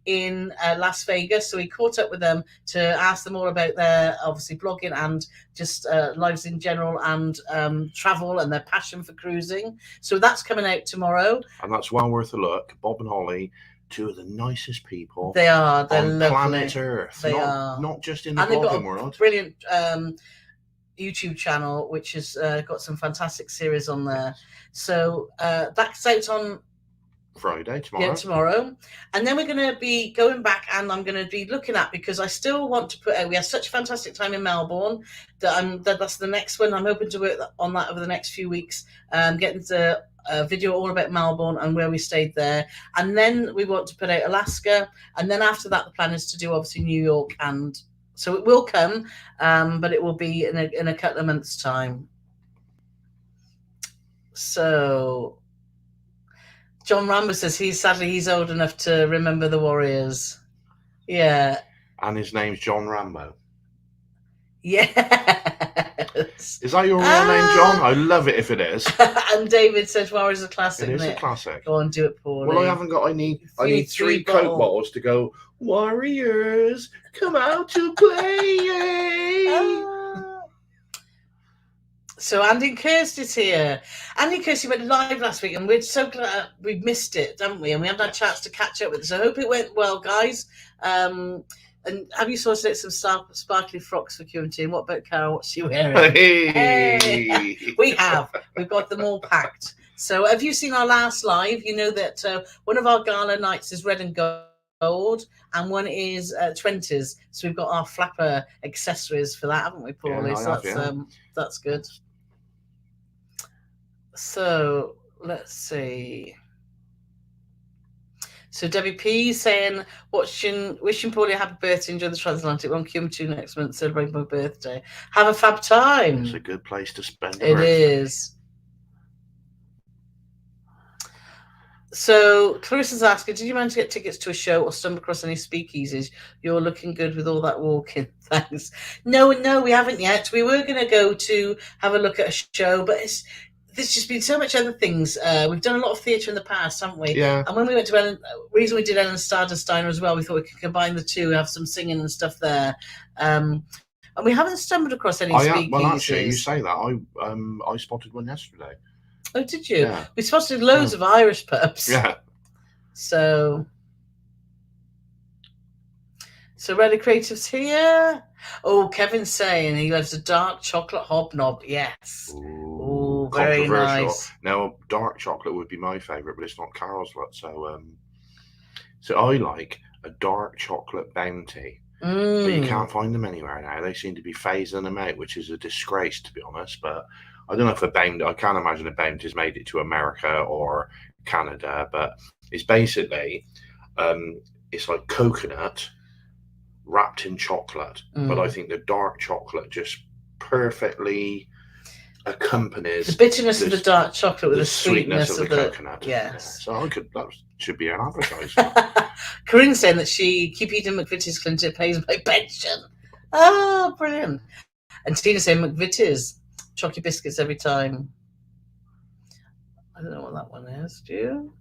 in Las Vegas, so we caught up with them to ask them all about their obviously blogging and just lives in general and travel and their passion for cruising. So that's coming out tomorrow, and that's well worth a look. Bob and Holly, two of the nicest people they are. They're on lovely. planet Earth. They are not just in the blogging world. Brilliant YouTube channel which has got some fantastic series on there. So that's out on Friday, tomorrow. Yeah, tomorrow. And then we're going to be going back, and I'm going to be looking at, because I still want to put out, we had such a fantastic time in Melbourne that's the next one. I'm hoping to work on that over the next few weeks, getting to video all about Melbourne and where we stayed there. And then we want to put out Alaska, and then after that the plan is to do obviously New York, and so it will come, but it will be in a couple of months' time. So John Rambo says he's old enough to remember the Warriors. Yeah. And his name's John Rambo. Yes. Is that your real name, John? I love it if it is. And David says Warriors are classic. It is a classic. Go on, do it, Paul. Well, I haven't got. I need 3 Coke bottles to go. Warriors, come out to play. So Andy and Kirsty's here. Andy and Kirsty went live last week, and we're so glad we missed it, haven't we? And we haven't had a chance to catch up with it. So I hope it went well, guys. And have you sorted out some sparkly frocks for Q&T? And what about Carole? What's she wearing? Hey. We have. We've got them all packed. So have you seen our last live? You know that one of our gala nights is red and gold, and one is 20s. So we've got our flapper accessories for that, haven't we, Paulie? Yeah, so that's good. So let's see. So Debbie P saying, wishing Paulie a happy birthday, enjoy the transatlantic. We're on QM2 next month, celebrating my birthday. Have a fab time. It's a good place to spend it. It is. So Clarissa's asking, did you manage to get tickets to a show or stumble across any speakeasies? You're looking good with all that walking. Thanks. No, we haven't yet. We were going to go to have a look at a show, but there's just been so much other things. We've done a lot of theatre in the past, haven't we? Yeah. And when we went to Ellen, reason we did Ellen Stardust Diner as well, we thought we could combine the two, have some singing and stuff there. And we haven't stumbled across any speakeasies. Well, actually, you say that. I spotted one yesterday. Oh, did you? Yeah. We spotted loads of Irish pubs. Yeah. So Ready Creative's here. Oh, Kevin's saying he loves a dark chocolate hobnob. Yes. Ooh, very nice. Now, dark chocolate would be my favourite, but it's not Carole's lot. So I like a dark chocolate bounty but you can't find them anywhere now. They seem to be phasing them out, which is a disgrace, to be honest. But I don't know if I can't imagine a bounty has made it to America or Canada, but it's basically it's like coconut wrapped in chocolate, but I think the dark chocolate just perfectly accompanies the bitterness of the dark chocolate with the sweetness of the coconut. Yes. Yeah. So that should be an advertisement. Corinne's saying that she keep eating McVitie's because it pays my pension. Oh, brilliant. And Tina's saying McVitie's chocolate biscuits every time. I don't know what that one is. Do you?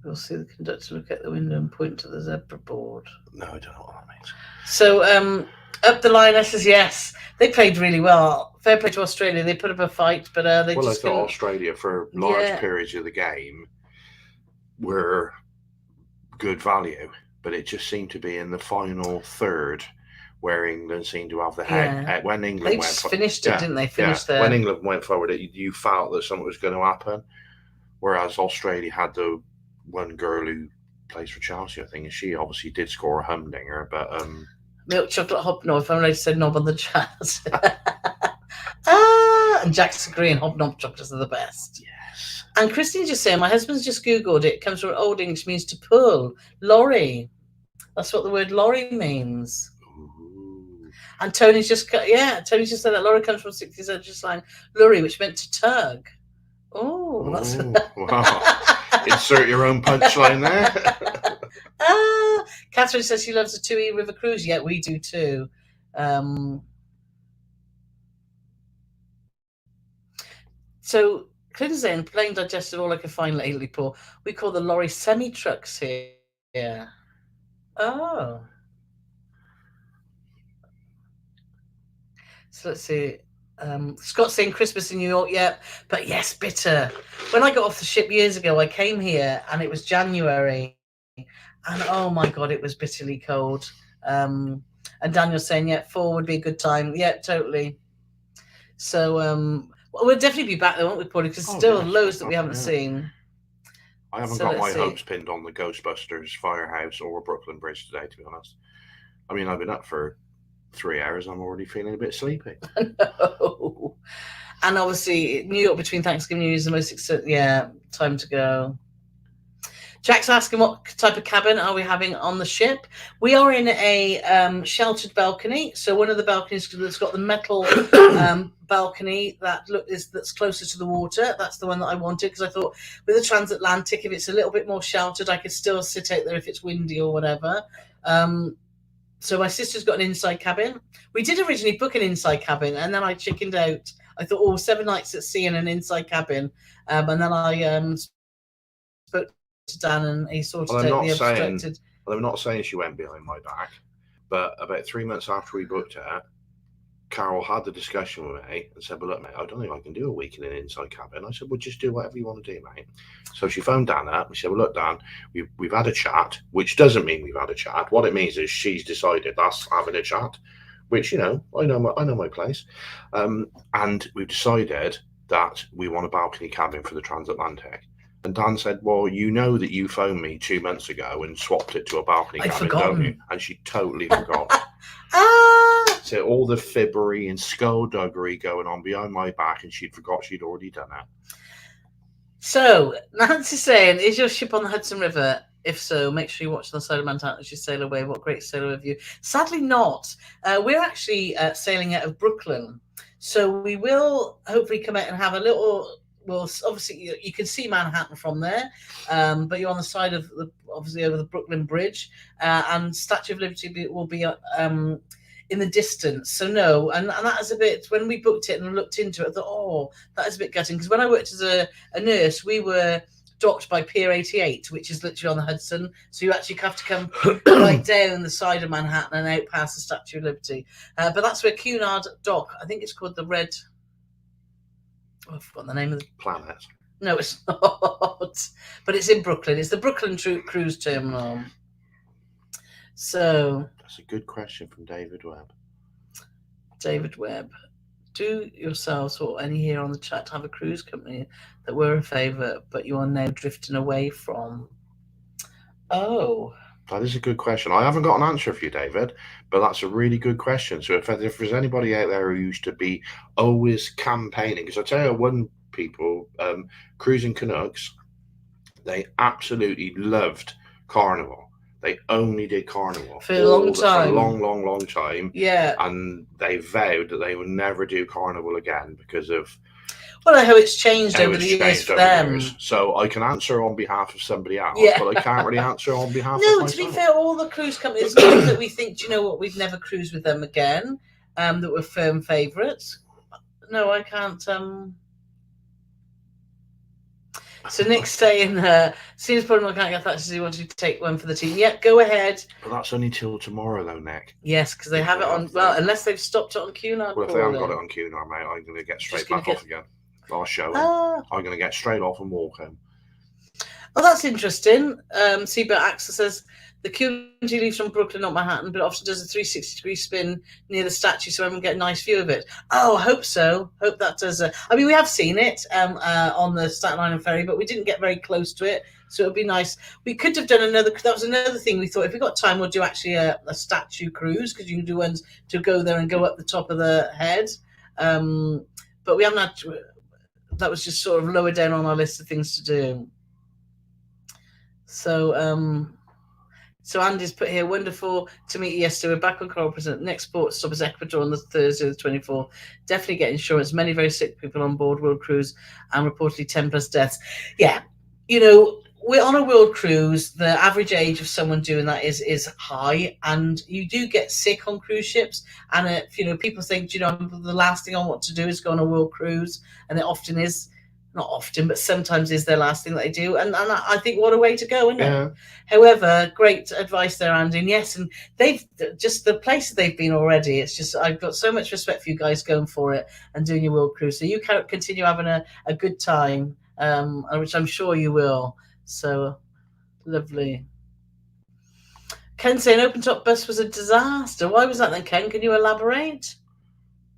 We'll see the conductor look out the window and point to the zebra board. No, I don't know what that means. So, Up the Lionesses, yes. They played really well. Fair play to Australia. They put up a fight, but they I just thought Australia, for large periods of the game, were good value, but it just seemed to be in the final third where England seemed to have the head. When England finished it, didn't they? When England went forward, you felt that something was going to happen, whereas Australia had the one girl who plays for Chelsea, I think, and she obviously did score a humdinger, but milk chocolate hobnob, if I'm ready to say knob on the chat. And Jack's agreeing, hobnob chocolates are the best. Yes. And Christine just saying, my husband's just Googled it. It comes from Old English, means to pull. Lorry. That's what the word lorry means. Ooh. And Tony's just said that lorry comes from 60s century slang, lurry, which meant to tug. Oh, that's wow. Insert your own punchline there. Catherine says she loves the 2E River Cruise. Yeah, we do too. So Clinton's saying, plain digestive, all I can find lately, Paul. We call the lorry semi-trucks here. Yeah. Oh. So let's see. Scott's saying Christmas in New York, yeah. But yes, bitter. When I got off the ship years ago, I came here and it was January. And oh my God, it was bitterly cold. And Daniel's saying, yeah, fall would be a good time. Yeah, totally. So we'll definitely be back there, won't we, Paul? Because still loads that we haven't seen. I haven't got my hopes pinned on the Ghostbusters Firehouse or Brooklyn Bridge today, to be honest. I mean, I've been up for 3 hours. I'm already feeling a bit sleepy. No. And obviously, New York between Thanksgiving and New Year's is the most time to go. Jack's asking what type of cabin are we having on the ship. We are in a sheltered balcony. So one of the balconies that's got the metal balcony that's closer to the water. That's the one that I wanted because I thought with the transatlantic, if it's a little bit more sheltered, I could still sit out there if it's windy or whatever. So my sister's got an inside cabin. We did originally book an inside cabin, and then I chickened out. I thought, 7 nights at sea in an inside cabin. And then I spoke to Dan, and he sorted out the obstructed. Well, I'm not saying she went behind my back, but about 3 months after we booked her, Carole had the discussion with me and said, well, look, mate, I don't think I can do a week in an inside cabin. I said, well, just do whatever you want to do, mate. So she phoned Dan up and she said, well, look, Dan, we've had a chat, which doesn't mean we've had a chat. What it means is she's decided that's having a chat, which, I know my place. And we've decided that we want a balcony cabin for the transatlantic. And Dan said, well, you know that you phoned me 2 months ago and swapped it to a balcony cabin, don't you? And she totally forgot. So all the fibbery and skullduggery going on behind my back, and she'd forgot she'd already done it. So Nancy's saying, is your ship on the Hudson River? If so, make sure you watch the side of Manhattan as you sail away. What great sailor of you. Sadly not. We're actually sailing out of Brooklyn. So we will hopefully come out and have a little... Well, obviously, you can see Manhattan from there, but you're on the side of obviously over the Brooklyn Bridge, and Statue of Liberty will be in the distance. So no, and that is a bit. When we booked it and looked into it, I thought, that is a bit gutting, because when I worked as a nurse, we were docked by Pier 88, which is literally on the Hudson. So you actually have to come right down the side of Manhattan and out past the Statue of Liberty. But that's where Cunard Dock. I think it's called the Red. I've forgotten the name of the planet. No, it's not. But it's in Brooklyn. It's the Brooklyn Cruise Terminal. So that's a good question from David Webb. David Webb, do yourselves or any here on the chat have a cruise company that were a favourite, but you are now drifting away from? Oh, That is a good question. I haven't got an answer for you, David, but that's a really good question. So if there's anybody out there who used to be always campaigning, because I tell you, one people, Cruising Canucks, they absolutely loved Carnival. They only did Carnival for a long time. For a long time. Yeah. And they vowed that they would never do Carnival again because of... Well, I hope it's changed over the years for them. So I can answer on behalf of somebody else, but I can't really answer on behalf of myself. No, to be fair, all the cruise companies that we think, do you know what, we'd never cruise with them again, that were firm favourites. No, I can't. So Nick's saying, seems probably I can't get that. He wanted to take one for the team. Yeah, go ahead. But that's only till tomorrow, though, Nick. Yes, because they have it on. Well, unless they've stopped it on Cunard. Well, if they haven't got it on Cunard, mate, I'm going to get straight back off again. I'll show them. I'm going to get straight off and walk home. Oh, that's interesting. Seabird Axel says the community leaves from Brooklyn, not Manhattan, but often does a 360-degree spin near the statue so everyone get a nice view of it. Oh, I hope so. Hope that does. I mean, we have seen it on the Staten Island ferry, but we didn't get very close to it, so it would be nice. We could have done another. That was another thing we thought. If we got time, we'll do actually a statue cruise, because you can do ones to go there and go up the top of the head. But we haven't had. That was just sort of lower down on our list of things to do. So, so Andy's put here, wonderful to meet you yesterday. We're back on Carole present. Next port stop is Ecuador on the Thursday, the 24th. Definitely get insurance. Many very sick people on board World Cruise, and reportedly 10+ deaths. Yeah, you know, we're on a world cruise. The average age of someone doing that is high, and you do get sick on cruise ships. And if, you know, people think, you know, the last thing I want to do is go on a world cruise, and it often is. Not often, but sometimes is their last thing that they do. And I think what a way to go, isn't it? However, great advice there, Andy. And yes, and they've just the places they've been already. It's just, I've got so much respect for you guys going for it and doing your world cruise. So you can continue having a good time, which I'm sure you will. So lovely. Ken saying open top bus was a disaster. Why was that then, Ken? Can you elaborate?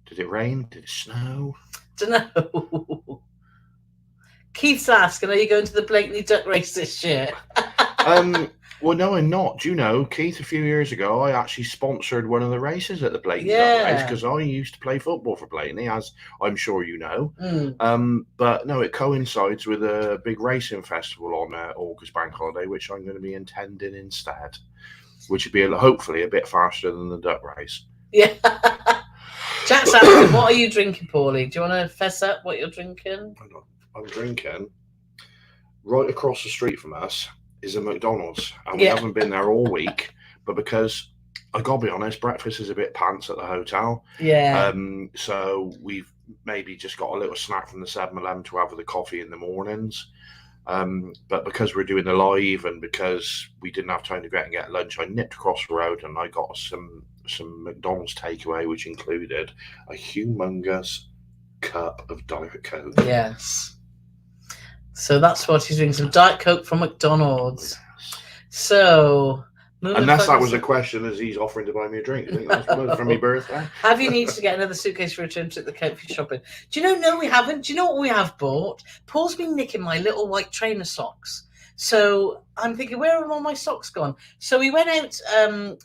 Did it rain? Did it snow? Don't know. Keith's asking, are you going to the Blakeney Duck Race this year? Well, no, I'm not. Do you know, Keith, a few years ago, I actually sponsored one of the races at the Blakeney Duck Race, because I used to play football for Blakeney, as I'm sure you know. But no, it coincides with a big racing festival on August Bank Holiday, which I'm going to be attending instead, which would be hopefully a bit faster than the duck race. Yeah. Jack's asking, what are you drinking, Paulie? Do you want to fess up what you're drinking? I'm drinking. Right across the street from us is a McDonald's, and we haven't been there all week. But because I gotta be honest, breakfast is a bit pants at the hotel. Yeah. So we've maybe just got a little snack from the 7-Eleven to have with the coffee in the mornings. But because we're doing the live, and because we didn't have time to go out and get lunch, I nipped across the road and I got some McDonald's takeaway, which included a humongous cup of Diet Coke. Yes. So that's what he's doing, some Diet Coke from McDonald's. Yes. So, unless that was a question as he's offering to buy me a drink. I think that's one from my birthday. Have you needed to get another suitcase for a return to the Coke for shopping? Do you know, no, we haven't. Do you know what we have bought? Paul's been nicking my little white trainer socks. So I'm thinking, where have all my socks gone? So we went out,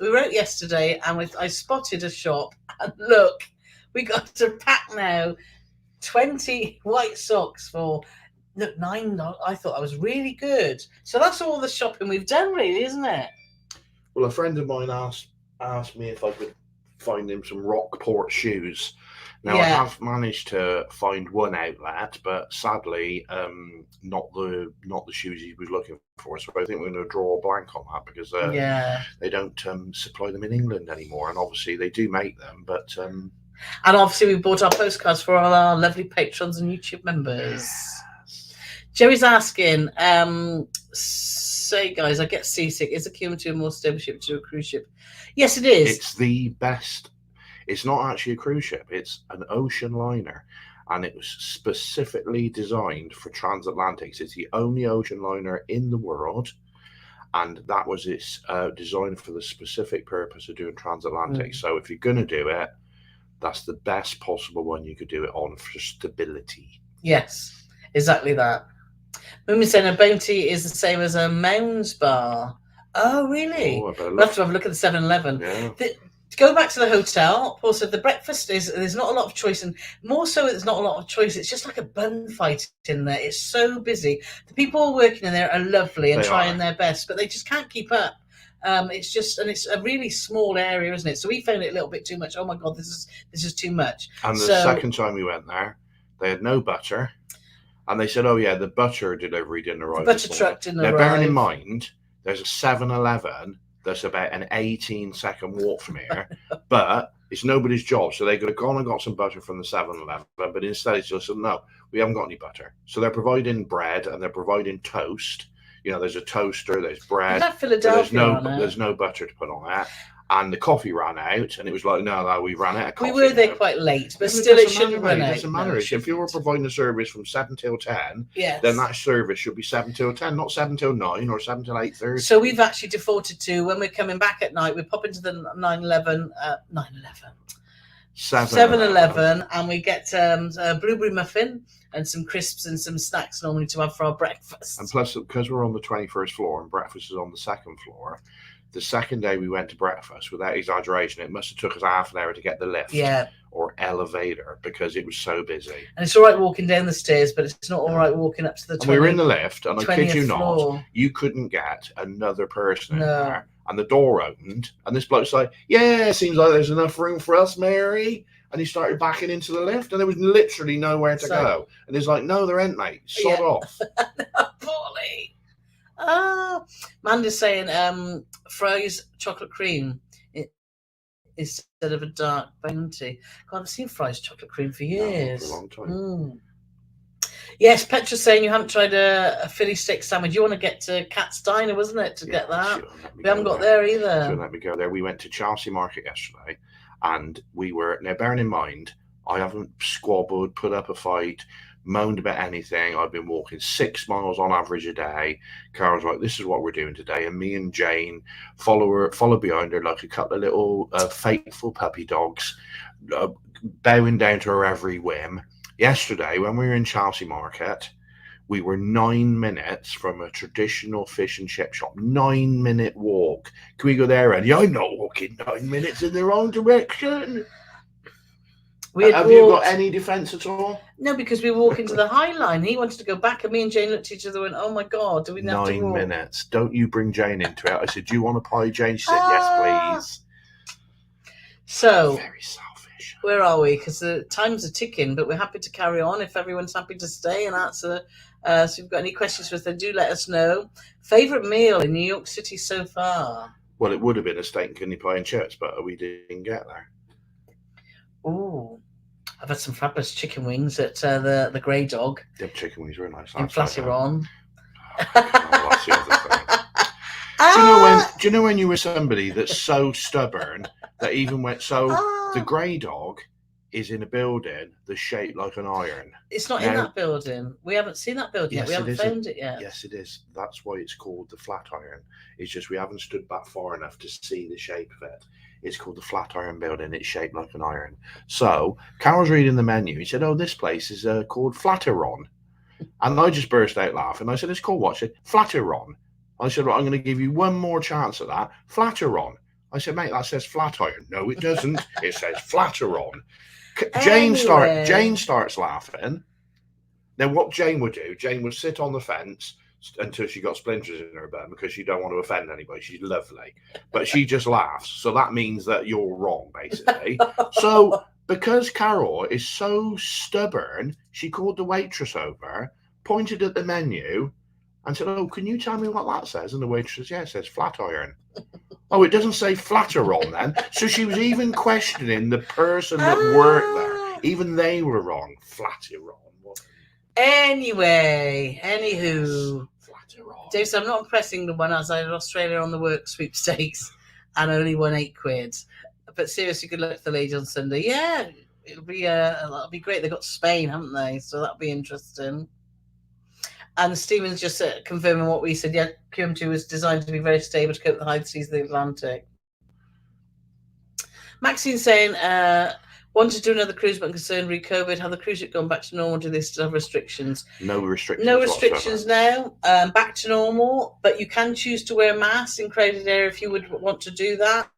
we were out yesterday, and I spotted a shop, and look, we got a pack now, 20 white socks for... Look, $9. I thought that was really good. So that's all the shopping we've done, really, isn't it? Well, a friend of mine asked me if I could find him some Rockport shoes. Now, I have managed to find one outlet, but sadly, not the shoes he was looking for. So I think we're going to draw a blank on that, because they don't supply them in England anymore. And obviously, they do make them, but... and obviously, we bought our postcards for all our lovely patrons and YouTube members. Jerry's asking, say, guys, I get seasick. Is a Q2 a more stable ship to a cruise ship? Yes, it is. It's the best. It's not actually a cruise ship. It's an ocean liner, and it was specifically designed for transatlantics. It's the only ocean liner in the world, and that was its designed for the specific purpose of doing transatlantic. So if you're going to do it, that's the best possible one you could do it on for stability. Yes, exactly that. Mummy saying a bounty is the same as a Mounds bar. Oh, really? Oh, I better We'll have look. to have a look at the 7-Eleven. Yeah. To go back to the hotel, Paul said the breakfast there's not a lot of choice, and more so there's not a lot of choice. It's just like a bun fight in there. It's so busy. The people working in there are lovely and trying their best, but they just can't keep up. It's just, and it's a really small area, isn't it? So we found it a little bit too much. Oh my God, this is too much. And the second time we went there, they had no butter, and they said, "Oh yeah, the butter delivery didn't arrive." The butter truck didn't arrive. Now, bearing in mind, there's a 7-Eleven that's about an 18-second walk from here, but it's nobody's job. So they could have gone and got some butter from the 7-Eleven, but instead it's just said, "No, we haven't got any butter." So they're providing bread and they're providing toast. You know, there's a toaster, there's bread, there's no butter to put on that. And the coffee ran out, and it was like, no, we ran out of coffee. We were there quite late, but still it shouldn't run out. It doesn't matter. If you were providing a service from 7 till 10, then that service should be 7 till 10, not 7 till 9 or 7 till 8:30. So we've actually defaulted to, when we're coming back at night, we pop into the 7-Eleven, and we get a blueberry muffin and some crisps and some snacks normally to have for our breakfast. And plus, because we're on the 21st floor and breakfast is on the second floor, the second day we went to breakfast, without exaggeration, it must have took us half an hour to get the lift or elevator because it was so busy. And it's all right walking down the stairs, but it's not all right walking up to the 20th floor. We were in the lift, and I kid you not, you couldn't get another person in there. And the door opened, and this bloke's like, "Yeah, seems like there's enough room for us, Mary." And he started backing into the lift, and there was literally nowhere to go. And he's like, "No, there ain't, mate. Sod off." Poorly. Amanda's saying fries chocolate cream instead of a dark bounty. God, I've seen fries chocolate cream for years. For a long time. Yes, Petra's saying you haven't tried a Philly steak sandwich. You want to get to Cat's Diner, wasn't it, to get that? We haven't got there either. Shouldn't let me go there. We went to Chelsea Market yesterday, and we were, now bearing in mind, I haven't squabbled, put up a fight, moaned about anything. I've been walking 6 miles on average a day. Carole's like, "This is what we're doing today," and me and Jane follow behind her like a couple of little faithful puppy dogs, bowing down to her every whim. Yesterday, when we were in Chelsea Market, we were 9 minutes from a traditional fish and chip shop. 9-minute walk. Can we go there? And I'm not walking 9 minutes in the wrong direction. Have you got any defence at all? No, because we were walking to the High Line. He wanted to go back, and me and Jane looked at each other and went, "Oh my God, do we have to walk?" 9 minutes. Don't you bring Jane into it. I said, "Do you want a pie, Jane?" She said, "Yes, please." So, very selfish. Where are we? Because the times are ticking, but we're happy to carry on if everyone's happy to stay and answer. So if you've got any questions for us, then do let us know. Favourite meal in New York City so far? Well, it would have been a steak and kidney pie and chips, but we didn't get there. Oh, I've had some fabulous chicken wings at the Grey Dog. The chicken wings were nice. In Flatiron. What's the other thing? Do you know when you were somebody that's so stubborn that even went the Grey Dog is in a building that's shaped like an iron. It's not in that building. We haven't seen that building yet. We haven't found it yet. Yes, it is. That's why it's called the Flatiron. It's just we haven't stood back far enough to see the shape of it. It's called the Flatiron Building. It's shaped like an iron. So Carol's reading the menu. He said, "Oh, this place is called Flatiron." And I just burst out laughing. I said, "It's called what?" She said, "Flatiron." I said, "Well, I'm going to give you one more chance at that. Flatiron." I said, "Mate, that says Flatiron." "No, it doesn't. It says Flatiron." Jane starts laughing. Then what Jane would do, Jane would sit on the fence until she got splinters in her bum because she don't want to offend anybody. She's lovely. But she just laughs. So that means that you're wrong, basically. So because Carole is so stubborn, she called the waitress over, pointed at the menu, and said, "Oh, can you tell me what that says?" And the waitress says, "Yeah, it says Flatiron." "Oh, it doesn't say Flatiron then." So she was even questioning the person that worked there. Even they were wrong. Flatiron. Anyway, anywho. Dave said, "I'm not impressing the one as I had Australia on the work sweepstakes and only won £8. But seriously, good luck to the ladies on Sunday." Yeah, that'll be great. They've got Spain, haven't they? So that'll be interesting. And Stephen's just confirming what we said. Yeah, QM2 was designed to be very stable to cope with the high seas of the Atlantic. Maxine's saying, Want to do another cruise, but concerned re-COVID. Have the cruise ship gone back to normal? Do they still have restrictions? No restrictions. No restrictions now. Back to normal, but you can choose to wear masks in crowded area if you would want to do that.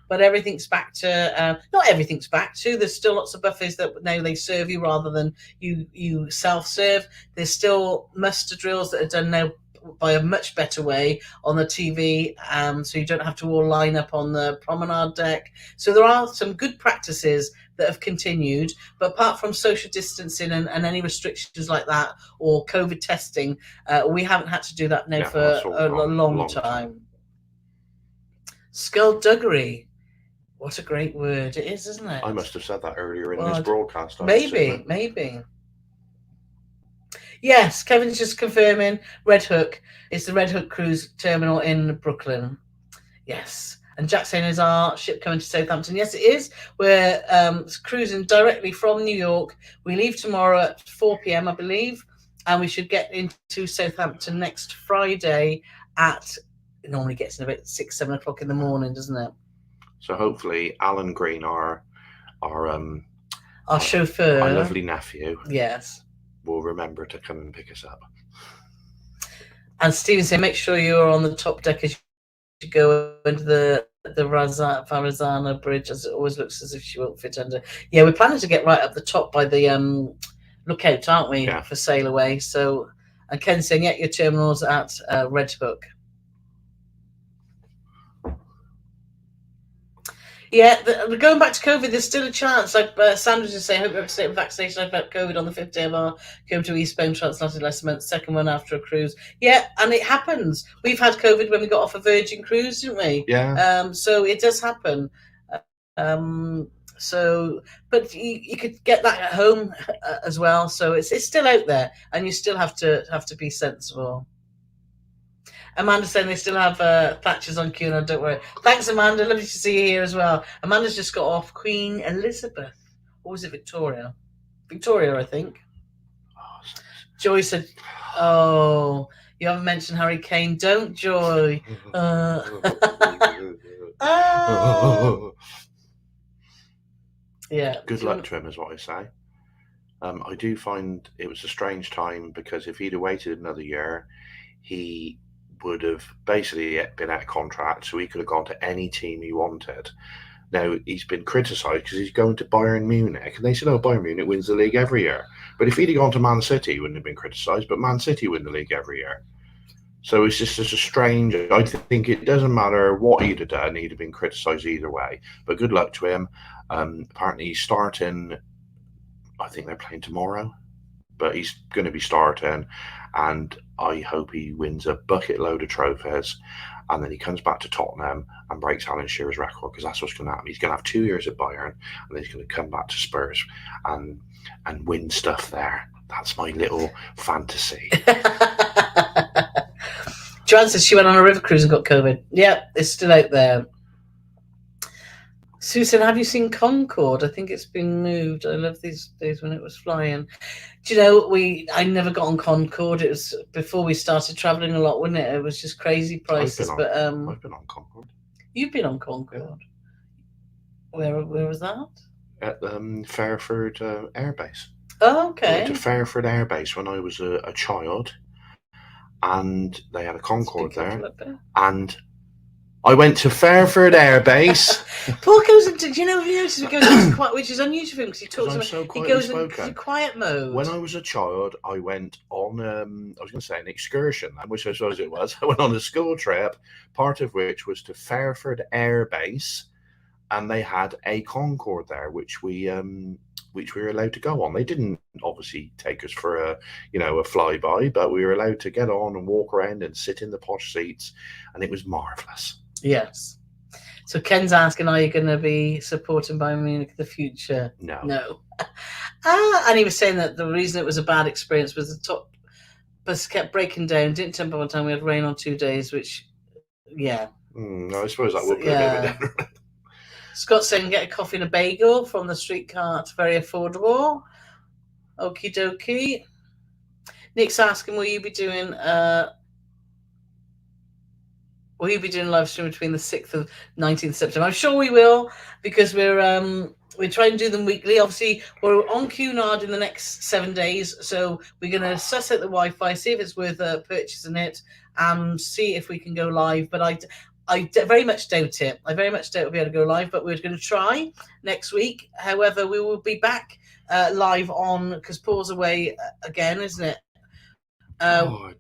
But everything's back to not everything's back to. There's still lots of buffets that now they serve you rather than you self-serve. There's still muster drills that are done now by a much better way on the TV, so you don't have to all line up on the promenade deck. So there are some good practices that have continued, but apart from social distancing and any restrictions like that or COVID testing, we haven't had to do that now for a long time. Skullduggery. What a great word it is, isn't it? I must have said that earlier in this broadcast. Maybe. Yes, Kevin's just confirming Red Hook. It's the Red Hook Cruise Terminal in Brooklyn. Yes. And Jack saying, is our ship coming to Southampton? Yes, it is. We're cruising directly from New York. We leave tomorrow at 4 p.m, I believe. And we should get into Southampton next Friday it normally gets in about 6, 7 o'clock in the morning, doesn't it? So hopefully Alan Green, our chauffeur, our lovely nephew, yes, will remember to come and pick us up. And Stephen said, make sure you're on the top deck as you go into the Verrazano Bridge, as it always looks as if she won't fit under. Yeah, we're planning to get right up the top by the lookout, aren't we? Yeah. For sail away. So, and Ken's saying, yeah, your terminal's at Red Hook. Yeah, going back to COVID, there's still a chance. Like Sandra just saying, I hope you're up to date with vaccination. I've had COVID on the 5th day of our came to Eastbound translated last month, second one after a cruise. Yeah, and it happens. We've had COVID when we got off a Virgin cruise, didn't we? Yeah. So it does happen. So, but you could get that at home as well. So it's still out there, and you still have to be sensible. Amanda saying they still have patches on Cunard, don't worry. Thanks, Amanda. Lovely to see you here as well. Amanda's just got off Queen Elizabeth. Or was it Victoria? Victoria, I think. Joy said, oh, you haven't mentioned Harry Kane. Don't, Joy. Yeah. Good luck to him, is what I say. I do find it was a strange time, because if he'd have waited another year, he would have basically been out of contract, so he could have gone to any team he wanted. Now, he's been criticised because he's going to Bayern Munich, and they said, oh, Bayern Munich wins the league every year. But if he'd have gone to Man City, he wouldn't have been criticised, but Man City win the league every year. So it's just a strange, I think it doesn't matter what he'd have done, he'd have been criticised either way. But good luck to him. Apparently he's starting, I think they're playing tomorrow, but he's going to be starting, and I hope he wins a bucket load of trophies, and then he comes back to Tottenham and breaks Alan Shearer's record, because that's what's going to happen. He's going to have 2 years at Bayern, and then he's going to come back to Spurs and win stuff there. That's my little fantasy. Joanne says she went on a river cruise and got COVID. Yeah, it's still out there. Susan, have you seen Concorde? I think it's been moved. I love these days when it was flying. Do you know, I never got on Concorde. It was before we started travelling a lot, wasn't it? It was just crazy prices. I've been on Concorde. You've been on Concorde? Where was that? At Fairford Air Base. Oh, okay. I went to Fairford Air Base when I was a child, and they had a Concorde there. And I went to Fairford Air Base. Paul goes into, do you know, he goes into quiet, which is unusual for him, because he talks about, he goes into quiet mode. When I was a child, I went on, I was going to say an excursion, which I suppose it was. I went on a school trip, part of which was to Fairford Air Base, and they had a Concorde there, which we were allowed to go on. They didn't obviously take us for a flyby, but we were allowed to get on and walk around and sit in the posh seats, and it was marvellous. Yes. So Ken's asking, are you going to be supporting Bayern Munich in the future? No. And he was saying that the reason it was a bad experience was the top bus kept breaking down, didn't turn by one time. We had rain on 2 days, which, yeah. I suppose that would be a bit of a Scott's saying, get a coffee and a bagel from the streetcar. It's very affordable. Okie dokie. Nick's asking, will you be doing We'll be doing a live stream between the 6th and 19th September. I'm sure we will, because we're trying to do them weekly. Obviously, we're on Cunard in the next 7 days, so we're going to suss out the Wi-Fi, see if it's worth purchasing it, and see if we can go live. But I very much doubt it. I very much doubt we'll be able to go live, but we're going to try next week. However, we will be back live on, because Paul's away again, isn't it?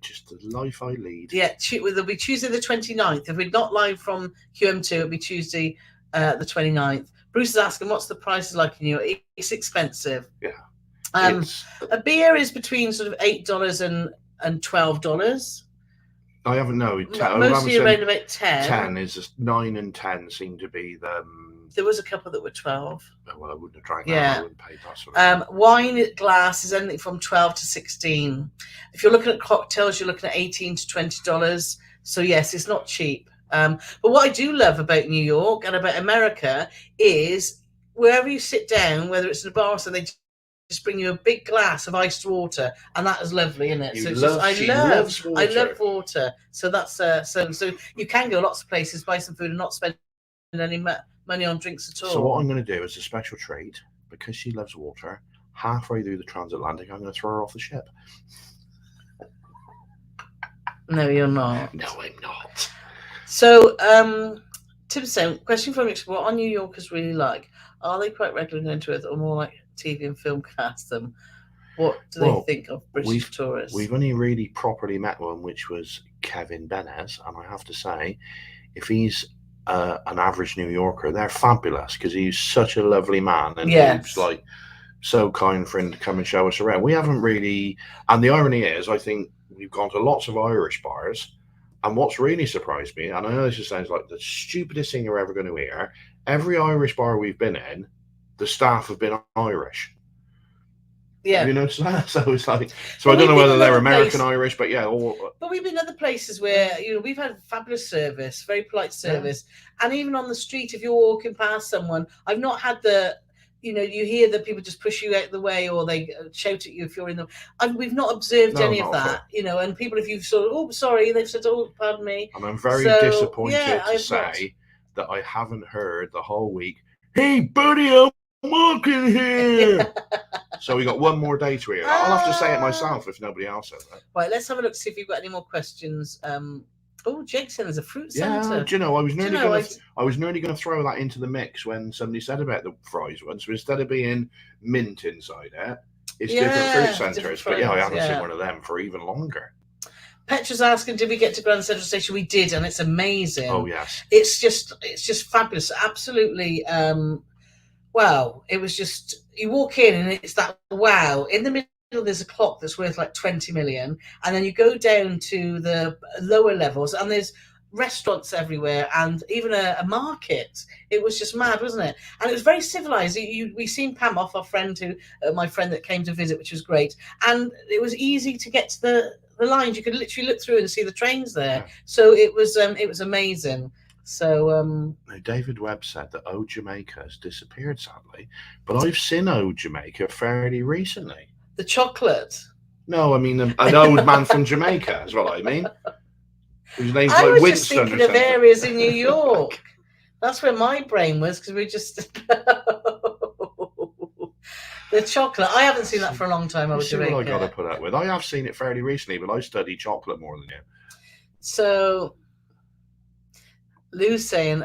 Just the life I lead. Yeah, there'll be Tuesday the 29th. If we're not live from QM2, it'll be Tuesday the 29th. Bruce is asking, what's the prices like in New York? It's expensive. Yeah. A beer is between sort of $8 and $12. I haven't known. Mostly around about 10. 10 is just 9 and 10 seem to be the. There was a couple that were 12. Oh, well, I wouldn't have drank that. Yeah. I wouldn't pay that sort of wine glass is anything from 12 to 16. If you're looking at cocktails, you're looking at $18 to $20. So yes, it's not cheap. But what I do love about New York and about America is wherever you sit down, whether it's in a bar or something, they just bring you a big glass of iced water, and that is lovely, isn't it? I love water. So that's so you can go lots of places, buy some food, and not spend any money on drinks at all. So what I'm going to do is a special treat, because she loves water. Halfway through the transatlantic, I'm going to throw her off the ship. No, you're not. No, I'm not. So, Tim saying, question from you: what are New Yorkers really like? Are they quite regularly into it, or more like TV and film cast them? What do they think of British tourists? We've only really properly met one, which was Kevin Benes, and I have to say, if he's an average New Yorker, they're fabulous, because he's such a lovely man, and he's like so kind for him to come and show us around. We haven't really, and the irony is, I think we've gone to lots of Irish bars, and what's really surprised me, and I know this just sounds like the stupidest thing you're ever going to hear, every Irish bar we've been in, the staff have been Irish. Yeah. Have you noticed that? So it's like, so I don't know whether they're American Irish, but yeah. But we've been other places where, we've had fabulous service, very polite service. Yeah. And even on the street, if you're walking past someone, I've not had the, you hear that people just push you out of the way, or they shout at you if you're in them. We've not observed any of that, and people, if you've sort of, oh, sorry, they've said, oh, pardon me. And I'm very disappointed to say that I haven't heard the whole week, hey, buddy, I'm walking here. So we got one more day to hear. I'll have to say it myself if nobody else says that. Right, let's have a look to see if you've got any more questions. Jake said there's a fruit centre. Yeah, do you know, I was nearly going to throw that into the mix when somebody said about the fries once. So instead of being mint inside it, it's different fruit centres. But I haven't seen one of them for even longer. Petra's asking, did we get to Grand Central Station? We did, and it's amazing. Oh yes, it's just fabulous. Absolutely. Wow, it was just, you walk in and it's that wow. In the middle, there's a clock that's worth like 20 million, and then you go down to the lower levels, and there's restaurants everywhere, and even a market. It was just mad, wasn't it? And it was very civilized. We seen Pam off, our friend my friend that came to visit, which was great, and it was easy to get to the lines. You could literally look through and see the trains there. Yeah. So it was amazing. So David Webb said that Old Jamaica has disappeared, sadly, but I've seen Old Jamaica fairly recently. The chocolate? No, I mean an old man from Jamaica is what I mean. Whose name's I like was Winston just thinking of areas in New York. That's where my brain was, because we just the chocolate. I haven't seen that for a long time. Old Jamaica. What I got to put up with. I have seen it fairly recently, but I study chocolate more than you. So Lou's saying,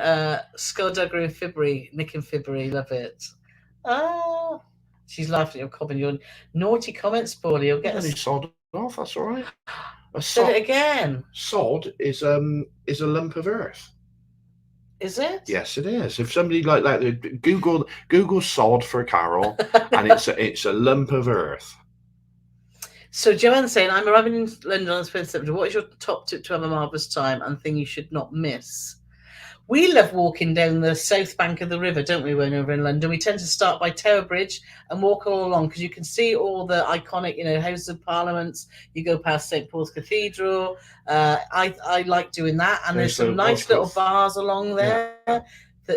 Skullduggery and Fibbery, Nick and Fibbery, love it. Oh, she's laughing at your comment. Your naughty comments, Paulie. You'll get us. Sod off, that's all right. Said it again. Sod is a lump of earth. Is it? Yes, it is. If somebody like that, Google sod for Carole, and it's a lump of earth. So Joanne's saying, I'm arriving in London on the 5th of September. What is your top tip to have a marvellous time and thing you should not miss? We love walking down the south bank of the river, don't we, when we're in London? We tend to start by Tower Bridge and walk all along, because you can see all the iconic, Houses of Parliaments. You go past St. Paul's Cathedral. I like doing that. And there's some nice little bars along there. Yeah.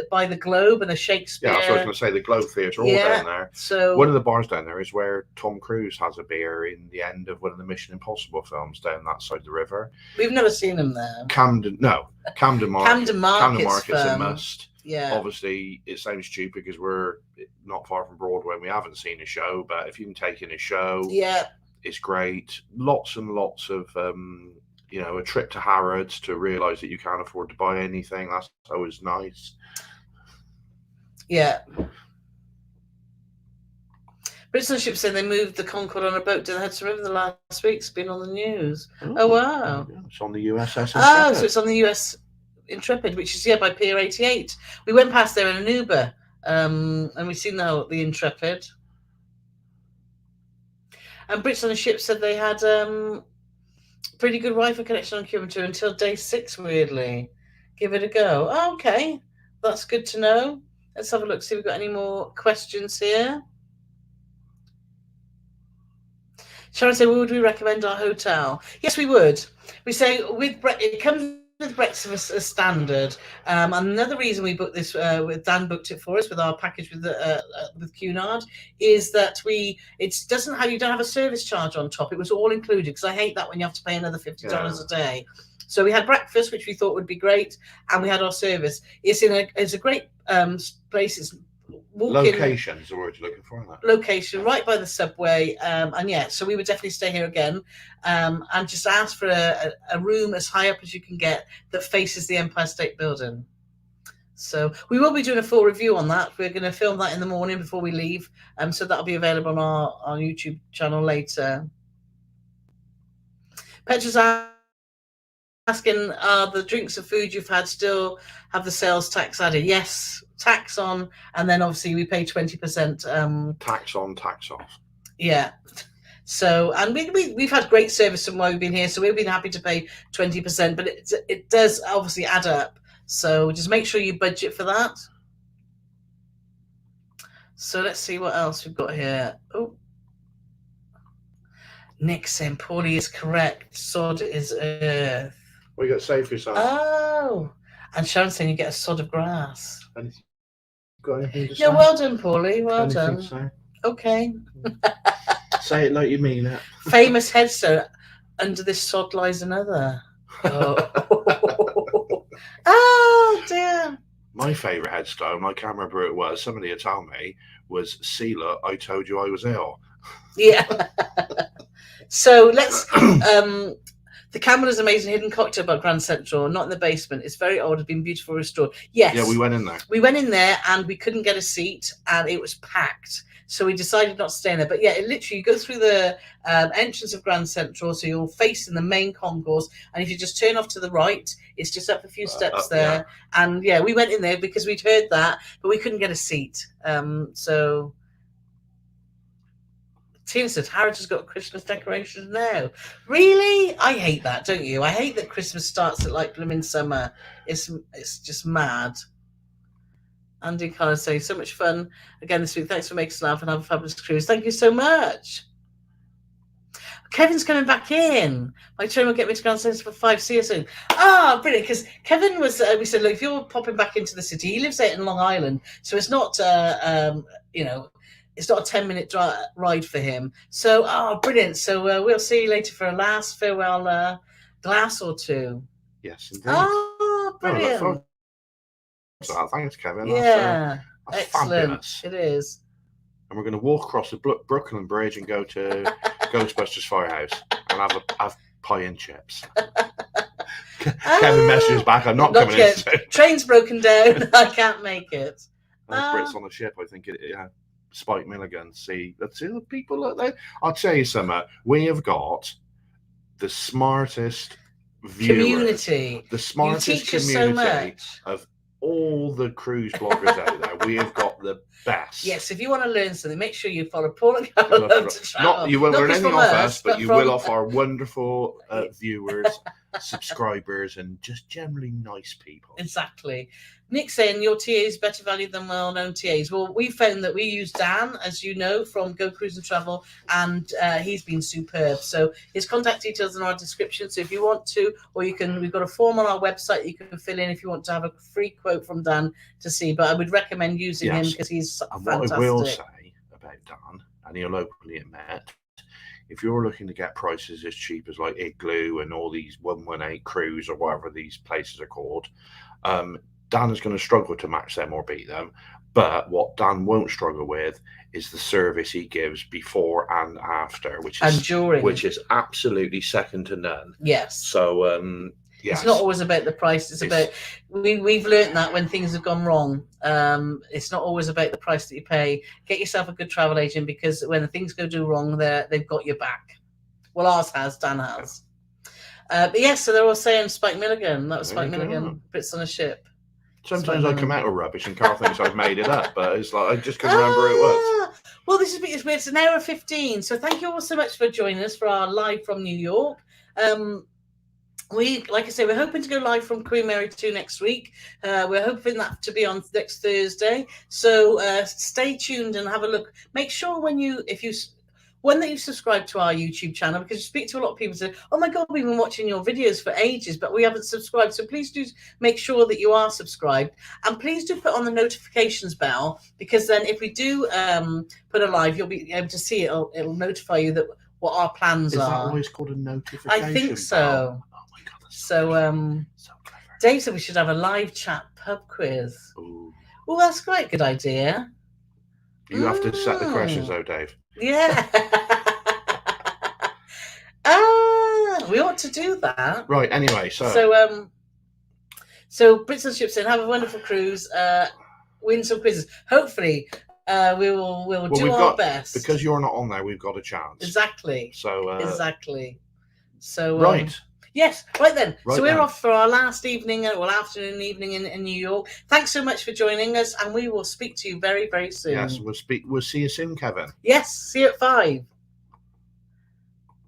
by the Globe and the Shakespeare. Yeah, that's what I was going to say. The Globe Theatre, all down there. So one of the bars down there is where Tom Cruise has a beer in the end of one of the Mission Impossible films down that side of the river. We've never seen him there. Camden Market. Camden Market's a must. Yeah. Obviously, it sounds stupid because we're not far from Broadway and we haven't seen a show, but if you can take in a show, it's great. Lots and lots of a trip to Harrods to realise that you can't afford to buy anything. That's always nice. Yeah. Bristol Ship said they moved the Concorde on a boat to the Hudson River the last week. It's been on the news. Oh wow. It's on the USS Intrepid. Oh, so it's on the US Intrepid, which is by Pier 88. We went past there in an Uber, and we've seen the Intrepid. And Bristol Ship said they had pretty good Wi-Fi connection on Cuba Tour until day 6, weirdly. Give it a go. Oh, okay. That's good to know. Let's have a look, see if we've got any more questions here. Sharon said, would we recommend our hotel? Yes, we would. We say it comes with breakfast as standard. Another reason we booked this, Dan booked it for us with our package with Cunard, is that you don't have a service charge on top. It was all included, because I hate that when you have to pay another $50 a day. So we had breakfast, which we thought would be great, and we had our service. It's a great place. It's location is the word you're looking for. Location, right by the subway, so we would definitely stay here again, and just ask for a room as high up as you can get that faces the Empire State Building. So we will be doing a full review on that. We're going to film that in the morning before we leave, so that'll be available on our YouTube channel later. Petra's asking, are the drinks and food you've had still have the sales tax added? Yes, tax on, and then obviously we pay 20%. Tax on, tax off. Yeah. So, and we've had great service from while we've been here, so we've been happy to pay 20%, but it does obviously add up. So just make sure you budget for that. So let's see what else we've got here. Oh, Nick saying Paulie is correct. Sod is earth. Well, you got to save for yourself. Oh, and Sharon saying you get a sod of grass. Got anything to say? Yeah, well done, Paulie. Well anything done. To say? Okay. Say it like you mean it. Famous headstone. Under this sod lies another. Oh, oh dear. My favourite headstone, I can't remember who it was, somebody had told me, was Sealer, I told you I was ill. Yeah. So let's the Camel is amazing hidden cocktail bar, Grand Central, not in the basement. It's very old, it's been beautifully restored. Yes. Yeah, we went in there. We went in there and we couldn't get a seat and it was packed. So we decided not to stay in there. But yeah, it literally, you go through the entrance of Grand Central, so you're facing the main concourse. And if you just turn off to the right, it's just up a few steps there. Yeah. And yeah, we went in there because we'd heard that, but we couldn't get a seat. So Tina said, Harrods has got Christmas decorations now. Really? I hate that, don't you? I hate that Christmas starts at like blooming summer. It's just mad. Andy and Carole say, so much fun again this week. Thanks for making us laugh and have a fabulous cruise. Thank you so much. Kevin's coming back in. My train will get me to Grand Central for 5. See you soon. Ah, brilliant. Because Kevin was, we said, look, if you're popping back into the city, he lives out in Long Island, so it's not, it's not a 10-minute ride for him. So, brilliant. So we'll see you later for a last farewell glass or two. Yes, indeed. Oh, brilliant. So thanks, Kevin. Yeah, that's excellent. Fabulous. It is. And we're going to walk across the Brooklyn Bridge and go to Ghostbusters Firehouse and have pie and chips. Kevin messages back, I'm not coming in. Train's broken down. I can't make it. Brits on the ship, I think Spike Milligan. Let's see the people look there. I'll tell you something. We have got the smartest community. The smartest community of all the cruise bloggers out there. We have got the best. Yes, if you want to learn something, make sure you follow Paul and Carole to travel. You won't learn anything off us, but you will off our wonderful viewers subscribers and just generally nice people. Exactly. Nick's saying your TA is better valued than well-known TAs. Well, we found that we use Dan, as you know, from Go Cruise and Travel, and he's been superb. So his contact details in our description. So if you want to, or you can, we've got a form on our website you can fill in if you want to have a free quote from Dan to see. But I would recommend using him because he's fantastic. What I will say about Dan, and he'll openly admit, if you're looking to get prices as cheap as like Igloo and all these 118 Cruise or whatever these places are called, Dan is going to struggle to match them or beat them. But what Dan won't struggle with is the service he gives before and after, which is absolutely second to none. Yes. So yes. It's not always about the price. It's about we've learned that when things have gone wrong, it's not always about the price that you pay. Get yourself a good travel agent, because when things do wrong, they've got your back. Well, ours has. Dan has. But yes, so they're all saying Spike Milligan. That was Spike Milligan. Brits on a Ship. Sometimes I come out with rubbish and Carole thinks I've made it up, but it's like I just can't remember who it was. Well, it's an hour 15. So thank you all so much for joining us for our live from New York. Like I say, we're hoping to go live from Queen Mary 2 next week. We're hoping that to be on next Thursday. So stay tuned and have a look. Make sure when you subscribe to our YouTube channel, because you speak to a lot of people and say, oh my God, we've been watching your videos for ages, but we haven't subscribed. So please do make sure that you are subscribed, and please do put on the notifications bell, because then if we do put a live, you'll be able to see it. It'll notify you that what our plans are. Is that always called a notification? I think so. Bell? Oh my God. So clever. Dave said we should have a live chat pub quiz. Oh, that's quite a good idea. You have to set the questions though, Dave. Yeah. We ought to do that. Right, anyway, so Brits on Ship saying have a wonderful cruise, win some quizzes. Hopefully we'll do our best. Because you're not on there, we've got a chance. Exactly. So exactly. So right. Yes, right then. Right, so we're off for our last evening, afternoon, evening in New York. Thanks so much for joining us, and we will speak to you very, very soon. Yes, we'll see you soon, Kevin. Yes, see you at 5.